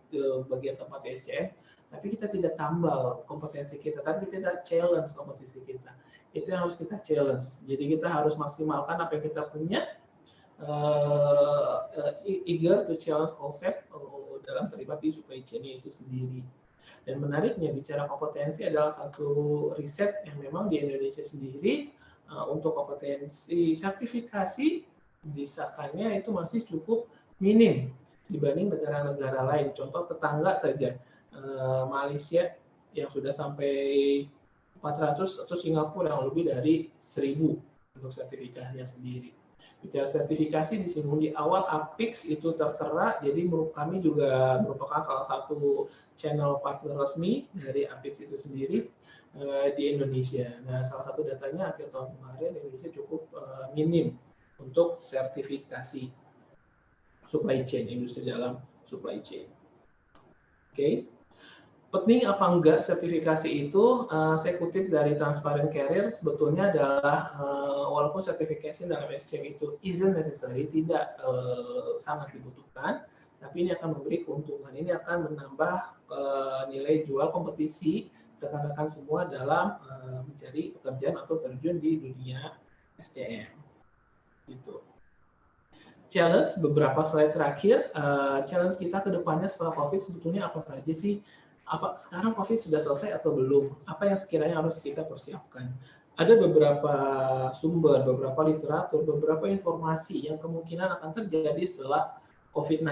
bagian tempat di SCM, tapi kita tidak tambal kompetensi kita, tapi kita challenge kompetensi kita. Itu yang harus kita challenge. Jadi kita harus maksimalkan apa yang kita punya, eager to challenge ourselves dalam terlibat di supply chain itu sendiri. Dan menariknya bicara kompetensi adalah satu riset yang memang di Indonesia sendiri untuk kompetensi sertifikasi disahkannya itu masih cukup minim dibanding negara-negara lain. Contoh tetangga saja, Malaysia yang sudah sampai 400 atau Singapura yang lebih dari 1000 untuk sertifikasinya sendiri. Bicara sertifikasi disinggung di awal, Apix itu tertera, jadi kami juga merupakan salah satu channel partner resmi dari Apix itu sendiri di Indonesia. Nah, salah satu datanya akhir tahun kemarin Indonesia cukup minim untuk sertifikasi. supply chain, industri dalam supply chain. Oke. Penting apa enggak sertifikasi itu, saya kutip dari Transparent Career, sebetulnya adalah walaupun sertifikasi dalam SCM itu isn't necessary, tidak sangat dibutuhkan, tapi ini akan memberi keuntungan, ini akan menambah nilai jual kompetisi rekan-rekan semua dalam mencari pekerjaan atau terjun di dunia SCM. Gitu. Challenge, beberapa slide terakhir, challenge kita ke depannya setelah COVID sebetulnya apa saja sih? Apa sekarang COVID sudah selesai atau belum? Apa yang sekiranya harus kita persiapkan? Ada beberapa sumber, beberapa literatur, beberapa informasi yang kemungkinan akan terjadi setelah COVID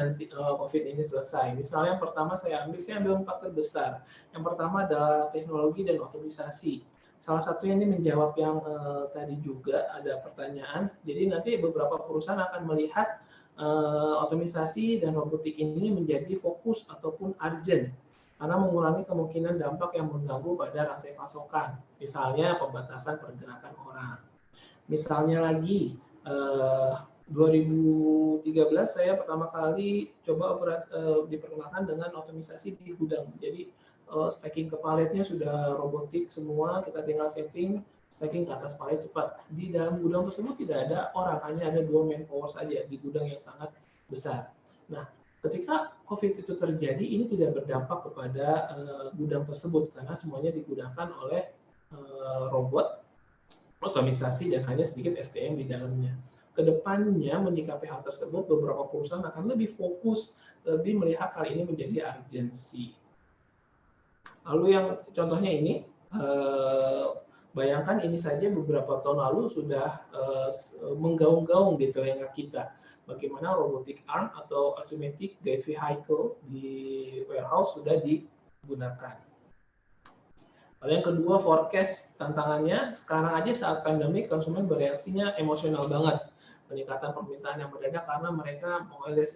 ini selesai. Misalnya yang pertama saya ambil 4 terbesar. Yang pertama adalah teknologi dan otomisasi. Salah satunya ini menjawab yang tadi juga ada pertanyaan. Jadi nanti beberapa perusahaan akan melihat otomisasi dan robotik ini menjadi fokus ataupun urgent karena mengurangi kemungkinan dampak yang mengganggu pada rantai pasokan, misalnya pembatasan pergerakan orang. Misalnya lagi, 2013 saya pertama kali coba diperkenalkan dengan otomisasi di gudang. Jadi stacking ke paletnya sudah robotik semua, kita tinggal setting, stacking ke atas palet cepat. Di dalam gudang tersebut tidak ada orang, hanya ada 2 manpower saja di gudang yang sangat besar. Nah, ketika COVID itu terjadi, ini tidak berdampak kepada gudang tersebut karena semuanya digunakan oleh robot, otomisasi, dan hanya sedikit SDM di dalamnya. Kedepannya menyikapi hal tersebut, beberapa perusahaan akan lebih fokus, lebih melihat hal ini menjadi urgensi. Lalu yang contohnya ini, bayangkan ini saja beberapa tahun lalu sudah menggaung-gaung di telinga kita. Bagaimana robotic arm atau automatic gate vehicle di warehouse sudah digunakan. Lalu yang kedua, forecast tantangannya. Sekarang aja saat pandemi, konsumen bereaksinya emosional banget. Peningkatan permintaan yang mendadak karena mereka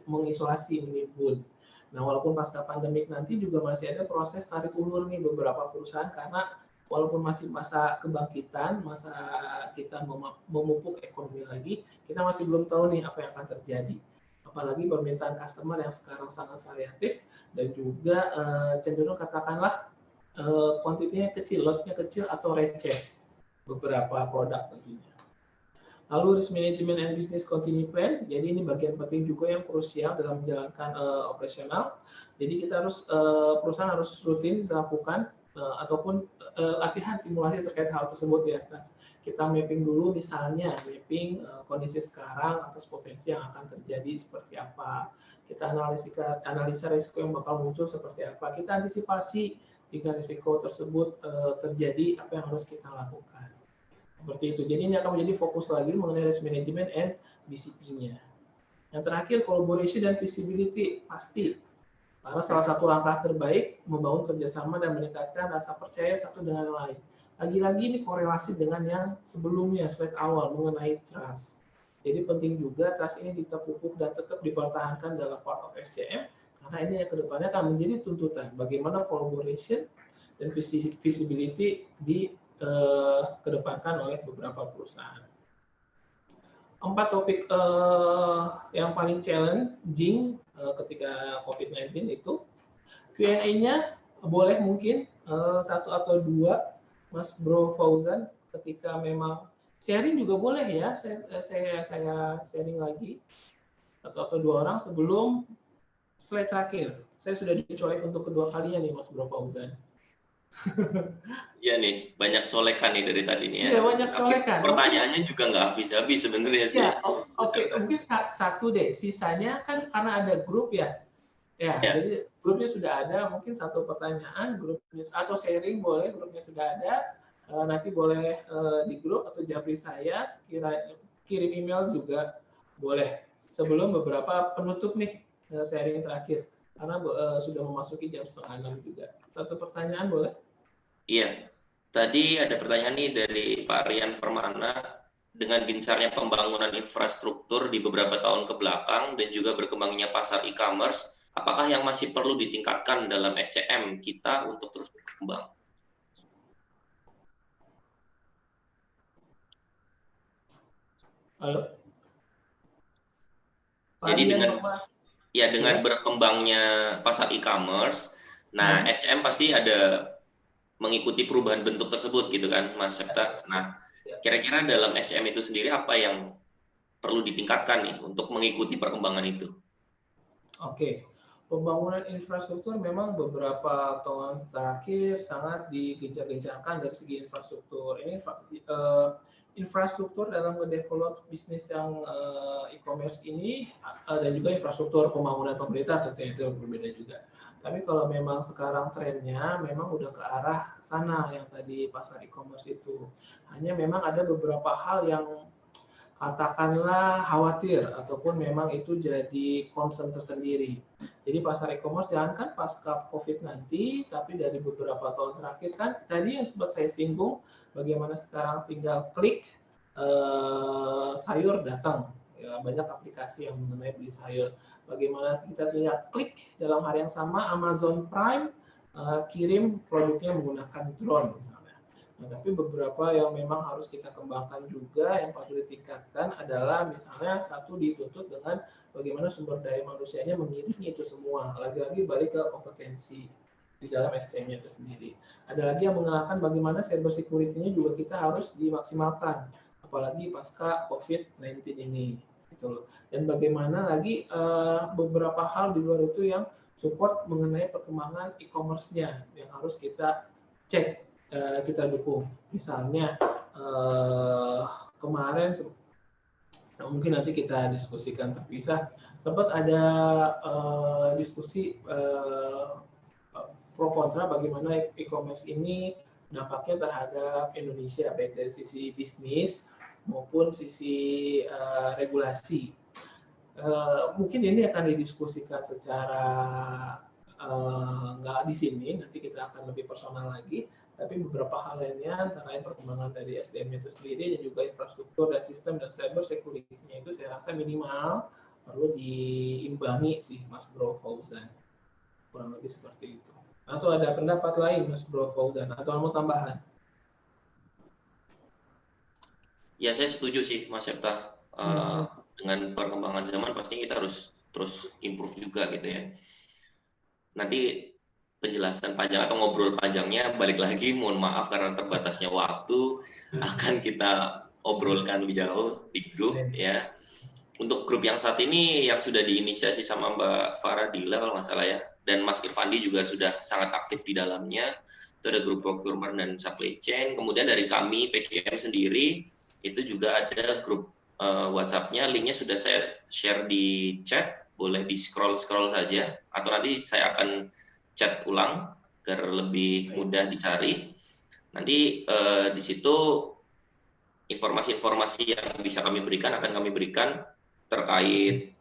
mengisolasi menimbun. Nah, walaupun pasca pandemik nanti juga masih ada proses tarik ulur nih beberapa perusahaan karena walaupun masih masa kebangkitan, masa kita memupuk ekonomi lagi, kita masih belum tahu nih apa yang akan terjadi. Apalagi permintaan customer yang sekarang sangat variatif dan juga cenderung katakanlah kuantitinya kecil, lotnya kecil atau receh beberapa produk tentunya. Lalu risk management and business continuity plan. Jadi ini bagian penting juga yang krusial dalam menjalankan operasional. Jadi kita harus perusahaan harus rutin melakukan ataupun latihan simulasi terkait hal tersebut di atas. Kita mapping dulu misalnya mapping kondisi sekarang atas potensi yang akan terjadi seperti apa. Kita analisa risiko yang bakal muncul seperti apa. Kita antisipasi jika risiko tersebut terjadi, apa yang harus kita lakukan. Seperti itu. Jadi ini akan menjadi fokus lagi mengenai risk management and BCP-nya. Yang terakhir, collaboration dan visibility pasti. Karena salah satu langkah terbaik membangun kerjasama dan meningkatkan rasa percaya satu dengan lain. Lagi-lagi ini korelasi dengan yang sebelumnya, slide awal, mengenai trust. Jadi penting juga trust ini dipupuk dan tetap dipertahankan dalam part of SCM, karena ini yang kedepannya akan menjadi tuntutan. Bagaimana collaboration dan visibility dikedepankan oleh beberapa perusahaan. 4 topik yang paling challenging ketika COVID-19 itu. Q&A-nya boleh mungkin 1 atau 2, Mas Bro Fauzan, ketika memang sharing juga boleh ya, saya sharing lagi 1 atau 2 orang sebelum slide terakhir. Saya sudah dicolek untuk kedua kalinya nih Mas Bro Fauzan. Iya nih, banyak colekan nih dari tadi nih ya. Iya, banyak colekan. Pertanyaannya juga nggak habis-habis sebenarnya sih. Ya, oke, mungkin 1 deh. Sisanya kan karena ada grup ya. Ya, jadi grupnya sudah ada. Mungkin 1 pertanyaan, grupnya atau sharing boleh, grupnya sudah ada. Nanti boleh di grup atau japri saya. Sekiranya kirim email juga boleh. Sebelum beberapa penutup nih sharing terakhir. Karena sudah memasuki jam 5:30 juga. 1 pertanyaan boleh? Iya, tadi ada pertanyaan nih dari Pak Rian Permana, dengan gencarnya pembangunan infrastruktur di beberapa tahun ke belakang dan juga berkembangnya pasar e-commerce, apakah yang masih perlu ditingkatkan dalam SCM kita untuk terus berkembang? Halo? Jadi varian dengan berkembangnya pasar e-commerce, nah SCM pasti ada mengikuti perubahan bentuk tersebut gitu kan, Mas Septa. Nah, kira-kira dalam SCM itu sendiri apa yang perlu ditingkatkan nih untuk mengikuti perkembangan itu? Oke. Pembangunan infrastruktur memang beberapa tahun terakhir sangat digencar-gencarkan dari segi infrastruktur. Ini infrastruktur dalam mendevelop bisnis yang e-commerce ini dan juga infrastruktur pembangunan pemerintah tentunya itu berbeda juga. Tapi kalau memang sekarang trennya memang udah ke arah sana yang tadi pasar e-commerce itu. Hanya memang ada beberapa hal yang katakanlah khawatir ataupun memang itu jadi concern tersendiri. Jadi pasar e-commerce jangankan pasca COVID nanti, tapi dari beberapa tahun terakhir kan tadi yang sempat saya singgung, bagaimana sekarang tinggal klik sayur datang. Ya, banyak aplikasi yang mengenai beli sayur. Bagaimana kita tinggal klik dalam hari yang sama Amazon Prime kirim produknya menggunakan drone. Nah, tapi beberapa yang memang harus kita kembangkan juga yang patut ditingkatkan adalah misalnya satu dituntut dengan bagaimana sumber daya manusianya mengirimnya itu semua. Lagi-lagi balik ke kompetensi di dalam SCM-nya itu sendiri. Ada lagi yang mengenalkan bagaimana cyber security-nya juga kita harus dimaksimalkan, apalagi pasca COVID-19 ini. Gitu loh. Dan bagaimana lagi beberapa hal di luar itu yang support mengenai perkembangan e-commerce-nya yang harus kita cek, kita dukung. Misalnya kemarin mungkin nanti kita diskusikan terpisah, sempat ada diskusi pro kontra bagaimana e-commerce ini dampaknya terhadap Indonesia baik dari sisi bisnis maupun sisi regulasi. Mungkin ini akan didiskusikan secara nggak di sini, nanti kita akan lebih personal lagi. Tapi beberapa hal lainnya, antara lain perkembangan dari SDM itu sendiri dan juga infrastruktur dan sistem dan cyber security-nya itu saya rasa minimal perlu diimbangi sih, Mas Bro Fauzan. Kurang lebih seperti itu. Atau ada pendapat lain, Mas Bro Fauzan, atau mau tambahan? Ya, saya setuju sih, Mas Septa. Dengan perkembangan zaman pasti kita harus terus improve juga gitu ya. Nanti penjelasan panjang atau ngobrol panjangnya balik lagi, mohon maaf karena terbatasnya waktu, akan kita obrolkan lebih jauh di grup ya. Untuk grup yang saat ini yang sudah diinisiasi sama Mbak Farah Dila kalau nggak salah ya, dan Mas Irfandi juga sudah sangat aktif di dalamnya. Itu ada grup procurement dan supply chain. Kemudian dari kami PKM sendiri itu juga ada grup WhatsApp-nya, linknya sudah saya share di chat, boleh di scroll saja atau nanti saya akan chat ulang agar lebih mudah dicari. Nanti di situ informasi-informasi yang bisa kami berikan akan kami berikan terkait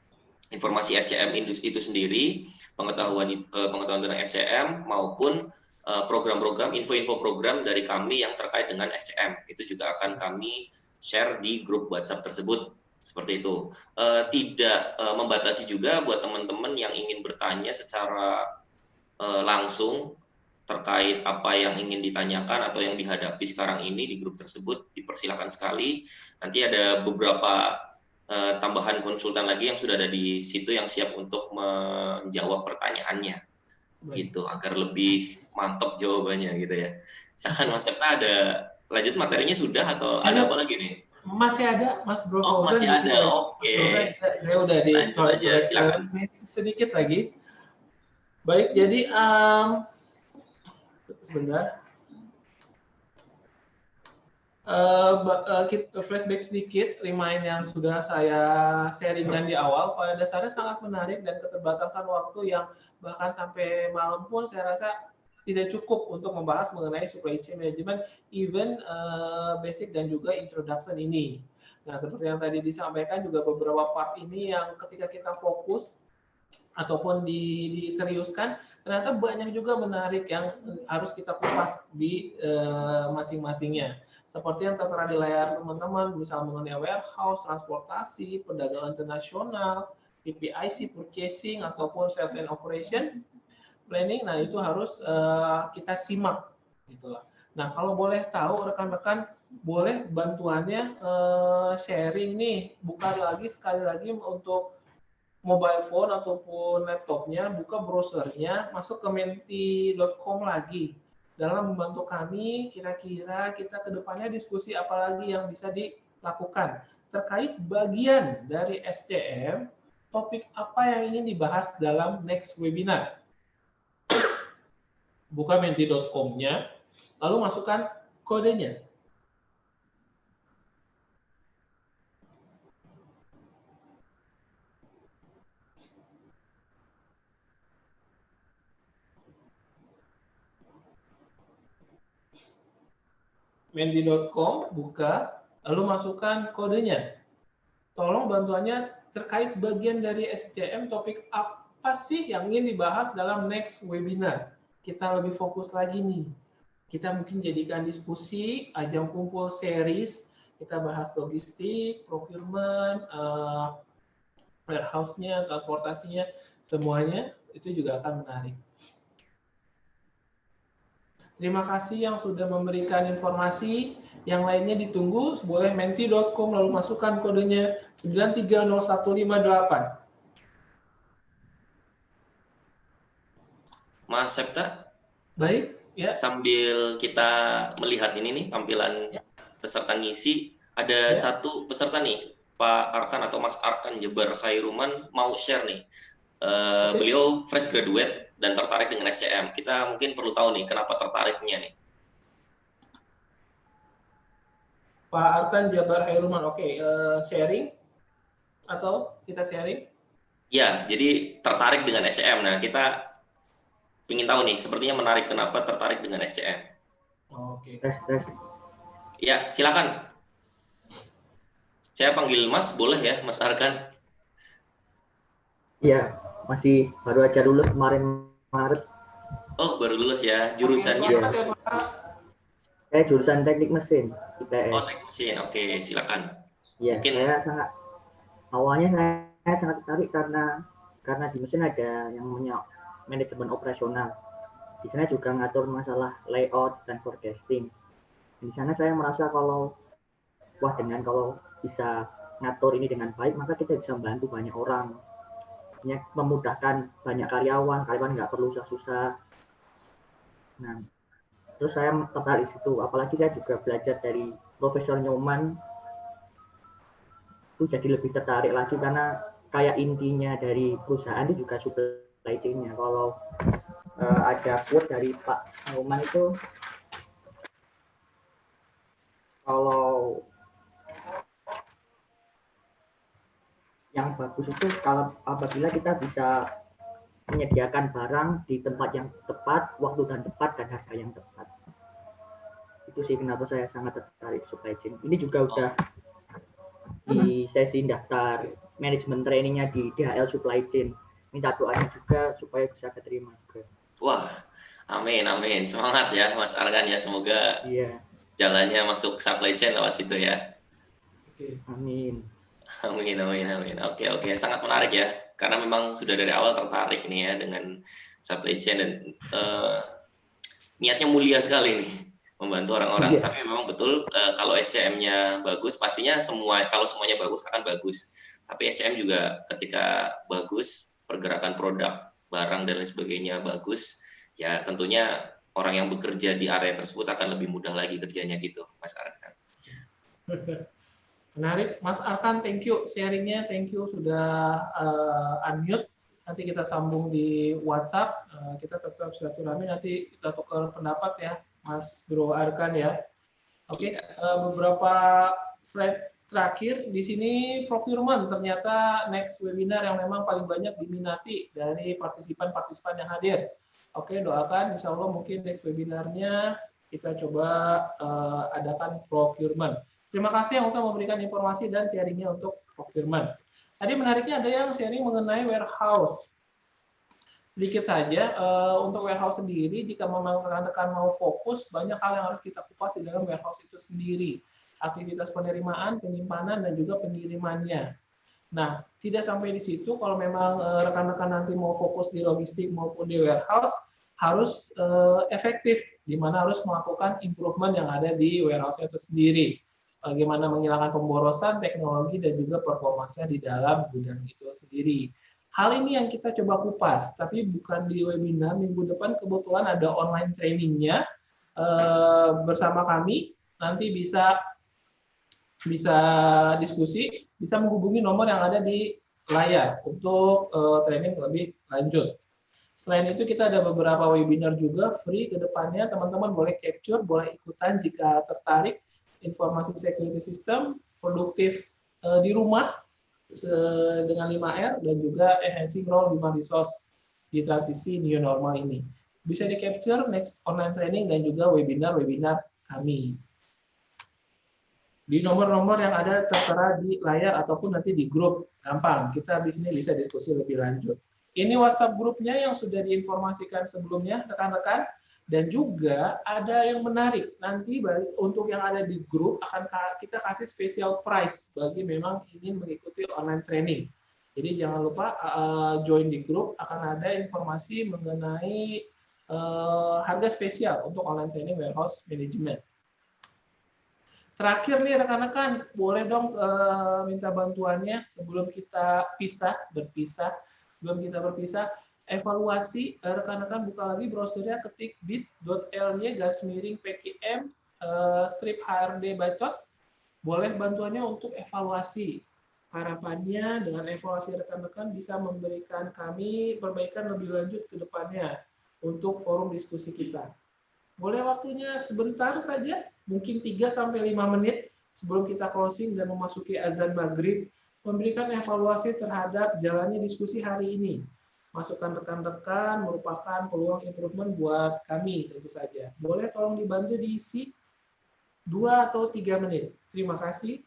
informasi SCM itu sendiri, pengetahuan tentang SCM maupun program-program, info-info program dari kami yang terkait dengan SCM. Itu juga akan kami share di grup WhatsApp tersebut. Seperti itu. Tidak membatasi juga buat teman-teman yang ingin bertanya secara langsung terkait apa yang ingin ditanyakan atau yang dihadapi sekarang ini di grup tersebut, dipersilakan sekali. Nanti ada beberapa tambahan konsultan lagi yang sudah ada di situ yang siap untuk menjawab pertanyaannya. Gitu, agar lebih mantap jawabannya gitu ya. Silakan Mas Septa, ada lanjut materinya sudah atau ada apa lagi nih? Masih ada, Mas Bro. Oh, masih ada. Oke. Saya udah lanjut aja, silakan. Sedikit lagi. Baik, jadi sebentar. Kita flashback sedikit, remind yang sudah saya sharingkan di awal. Pada dasarnya sangat menarik dan keterbatasan waktu yang bahkan sampai malam pun saya rasa tidak cukup untuk membahas mengenai supply chain management, even basic dan juga introduction ini. Nah, seperti yang tadi disampaikan juga beberapa part ini yang ketika kita fokus ataupun diseriuskan, ternyata banyak juga menarik yang harus kita kupas di masing-masingnya. Seperti yang tertera di layar teman-teman, misal mengenai warehouse, transportasi, perdagangan internasional, PPIC, purchasing, ataupun sales and operation, planning, nah itu harus kita simak. Gitulah. Nah, kalau boleh tahu rekan-rekan, boleh bantuannya sharing nih, bukan lagi sekali lagi untuk mobile phone ataupun laptopnya, buka browsernya, masuk ke menti.com lagi. Dalam membantu kami, kira-kira kita ke depannya diskusi apa lagi yang bisa dilakukan. Terkait bagian dari SCM, topik apa yang ingin dibahas dalam next webinar. Buka menti.com-nya, lalu masukkan kodenya. menti.com, buka, lalu masukkan kodenya. Tolong bantuannya terkait bagian dari SCM, topik apa sih yang ingin dibahas dalam next webinar. Kita lebih fokus lagi nih. Kita mungkin jadikan diskusi, ajang kumpul series, kita bahas logistik, procurement, warehouse-nya, transportasinya, semuanya itu juga akan menarik. Terima kasih yang sudah memberikan informasi. Yang lainnya ditunggu, boleh menti.com lalu masukkan kodenya 930158. Mas Septa, Baik, ya. sambil kita melihat ini nih tampilan peserta ngisi, ada satu peserta nih, Pak Arkan atau Mas Arkan Jebar Khairuman mau share nih. Beliau fresh graduate dan tertarik dengan SCM. Kita mungkin perlu tahu nih kenapa tertariknya nih. Pak Arkan Jabar Khairuman, oke, sharing atau kita sharing? Ya, jadi tertarik dengan SCM. Nah, kita ingin tahu nih, sepertinya menarik kenapa tertarik dengan SCM. Oke. Ya, silakan. Saya panggil Mas, boleh ya, Mas Arkan? Iya, masih baru aja lulus kemarin Maret. Oh, baru lulus ya. Jurusannya? Iya. Saya jurusan teknik mesin, ITS. Oh, teknik mesin. Oke, silakan. Iya, Mungkin awalnya saya sangat tertarik karena di mesin ada yang namanya manajemen operasional. Di sana juga ngatur masalah layout dan forecasting. Di sana saya merasa kalau bisa ngatur ini dengan baik, maka kita bisa membantu banyak orang. Memudahkan banyak karyawan nggak perlu susah-susah. Nah, terus saya tertarik di situ, apalagi saya juga belajar dari Profesor Nyoman, itu jadi lebih tertarik lagi karena kayak intinya dari perusahaan itu juga supply chain-nya. Kalau ada quote dari Pak Nyoman itu, kalau yang bagus itu kalau apabila kita bisa menyediakan barang di tempat yang tepat, waktu dan tepat, dan harga yang tepat. Itu sih kenapa saya sangat tertarik supply chain. Ini juga udah di sesi daftar manajemen trainingnya di DHL Supply Chain. Minta doanya juga supaya bisa keterima juga. Wah, amin, amin. Semangat ya Mas Arkan ya, semoga jalannya masuk supply chain lewat situ ya. Amin. Amin, amin, amin. Oke, sangat menarik ya. Karena memang sudah dari awal tertarik nih ya dengan supply chain dan niatnya mulia sekali nih membantu orang-orang. Tapi memang betul kalau SCM-nya bagus, pastinya kalau semuanya bagus akan bagus. Tapi SCM juga ketika bagus, pergerakan produk, barang dan lain sebagainya bagus, ya tentunya orang yang bekerja di area tersebut akan lebih mudah lagi kerjanya gitu, Mas Arkan. Menarik, Mas Arkan, thank you sharingnya, thank you sudah unmute. Nanti kita sambung di WhatsApp, kita tetap silaturahmi, nanti kita tukar pendapat ya, Mas Bro Arkan ya. Oke, beberapa slide terakhir di sini procurement ternyata next webinar yang memang paling banyak diminati dari partisipan-partisipan yang hadir. Oke, doakan insya Allah mungkin next webinarnya kita coba adakan procurement. Terima kasih yang sudah memberikan informasi dan sharingnya untuk procurement. Tadi menariknya ada yang sharing mengenai warehouse. Sedikit saja, untuk warehouse sendiri, jika memang rekan-rekan mau fokus, banyak hal yang harus kita kupas di dalam warehouse itu sendiri. Aktivitas penerimaan, penyimpanan, dan juga pengirimannya. Nah, tidak sampai di situ, kalau memang rekan-rekan nanti mau fokus di logistik maupun di warehouse, harus efektif, di mana harus melakukan improvement yang ada di warehouse itu sendiri. Bagaimana menghilangkan pemborosan, teknologi, dan juga performanya di dalam gudang itu sendiri. Hal ini yang kita coba kupas, tapi bukan di webinar. Minggu depan kebetulan ada online trainingnya bersama kami. Nanti bisa diskusi, bisa menghubungi nomor yang ada di layar untuk training lebih lanjut. Selain itu kita ada beberapa webinar juga free ke depannya, teman-teman boleh capture, boleh ikutan jika tertarik. Informasi security system, produktif di rumah dengan 5R, dan juga enhancing role human resource di transisi new normal ini. Bisa di capture next online training dan juga webinar-webinar kami. Di nomor-nomor yang ada tertera di layar ataupun nanti di grup, gampang. Kita di sini bisa diskusi lebih lanjut. Ini WhatsApp grupnya yang sudah diinformasikan sebelumnya, rekan-rekan. Dan juga ada yang menarik. Nanti untuk yang ada di grup akan kita kasih special price bagi memang ingin mengikuti online training. Jadi jangan lupa join di grup, akan ada informasi mengenai harga spesial untuk online training warehouse management. Terakhir nih rekan-rekan, boleh dong minta bantuannya sebelum kita berpisah. Sebelum kita berpisah, evaluasi, rekan-rekan buka lagi browsernya, ketik bit.ly/PKM strip HRD bacot. Boleh bantuannya untuk evaluasi. Harapannya dengan evaluasi rekan-rekan bisa memberikan kami perbaikan lebih lanjut ke depannya untuk forum diskusi kita. Boleh waktunya sebentar saja, mungkin 3-5 menit sebelum kita closing dan memasuki azan maghrib, memberikan evaluasi terhadap jalannya diskusi hari ini. Masukan rekan-rekan merupakan peluang improvement buat kami tentu saja. Boleh tolong dibantu diisi 2 atau 3 menit. Terima kasih.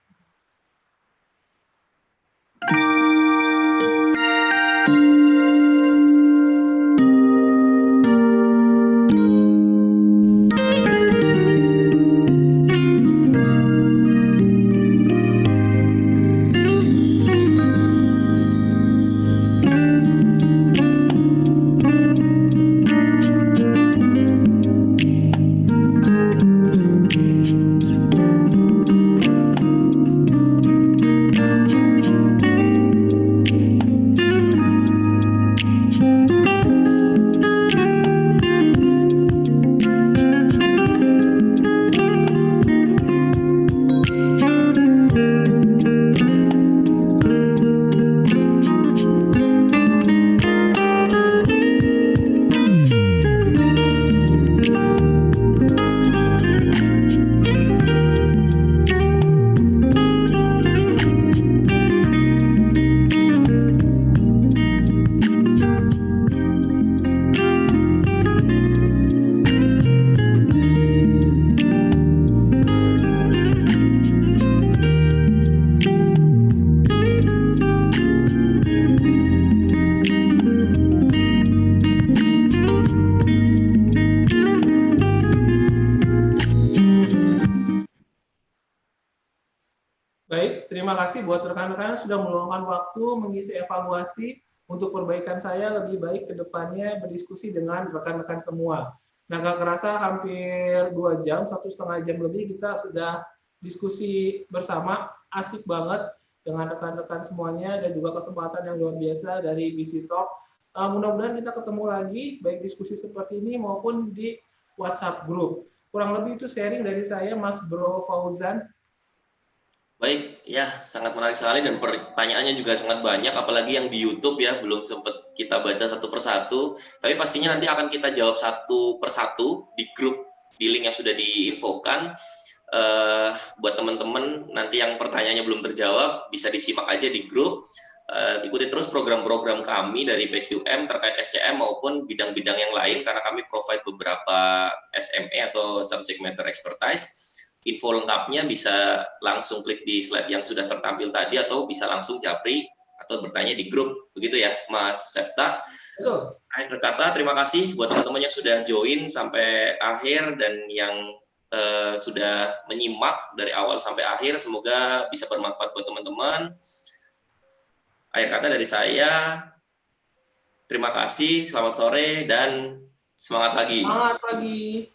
Terima kasih buat rekan-rekan yang sudah meluangkan waktu mengisi evaluasi untuk perbaikan saya lebih baik ke depannya berdiskusi dengan rekan-rekan semua. Nah, nggak kerasa hampir 2 jam, 1,5 jam lebih kita sudah diskusi bersama, asik banget dengan rekan-rekan semuanya dan juga kesempatan yang luar biasa dari BC Talk. Mudah-mudahan kita ketemu lagi, baik diskusi seperti ini maupun di WhatsApp Group. Kurang lebih itu sharing dari saya, Mas Bro Fauzan. Baik, ya sangat menarik sekali dan pertanyaannya juga sangat banyak, apalagi yang di YouTube ya, belum sempat kita baca satu persatu, tapi pastinya nanti akan kita jawab satu persatu di grup, di link yang sudah diinfokan. Buat teman-teman nanti yang pertanyaannya belum terjawab, bisa disimak aja di grup. Ikuti terus program-program kami dari PQM terkait SCM maupun bidang-bidang yang lain, karena kami provide beberapa SME atau subject matter expertise. Info lengkapnya bisa langsung klik di slide yang sudah tertampil tadi atau bisa langsung japri atau bertanya di grup. Begitu ya, Mas Septa. Betul. Akhir kata, terima kasih buat teman-teman yang sudah join sampai akhir dan yang sudah menyimak dari awal sampai akhir. Semoga bisa bermanfaat buat teman-teman. Akhir kata dari saya, terima kasih, selamat sore, dan semangat pagi. Semangat pagi.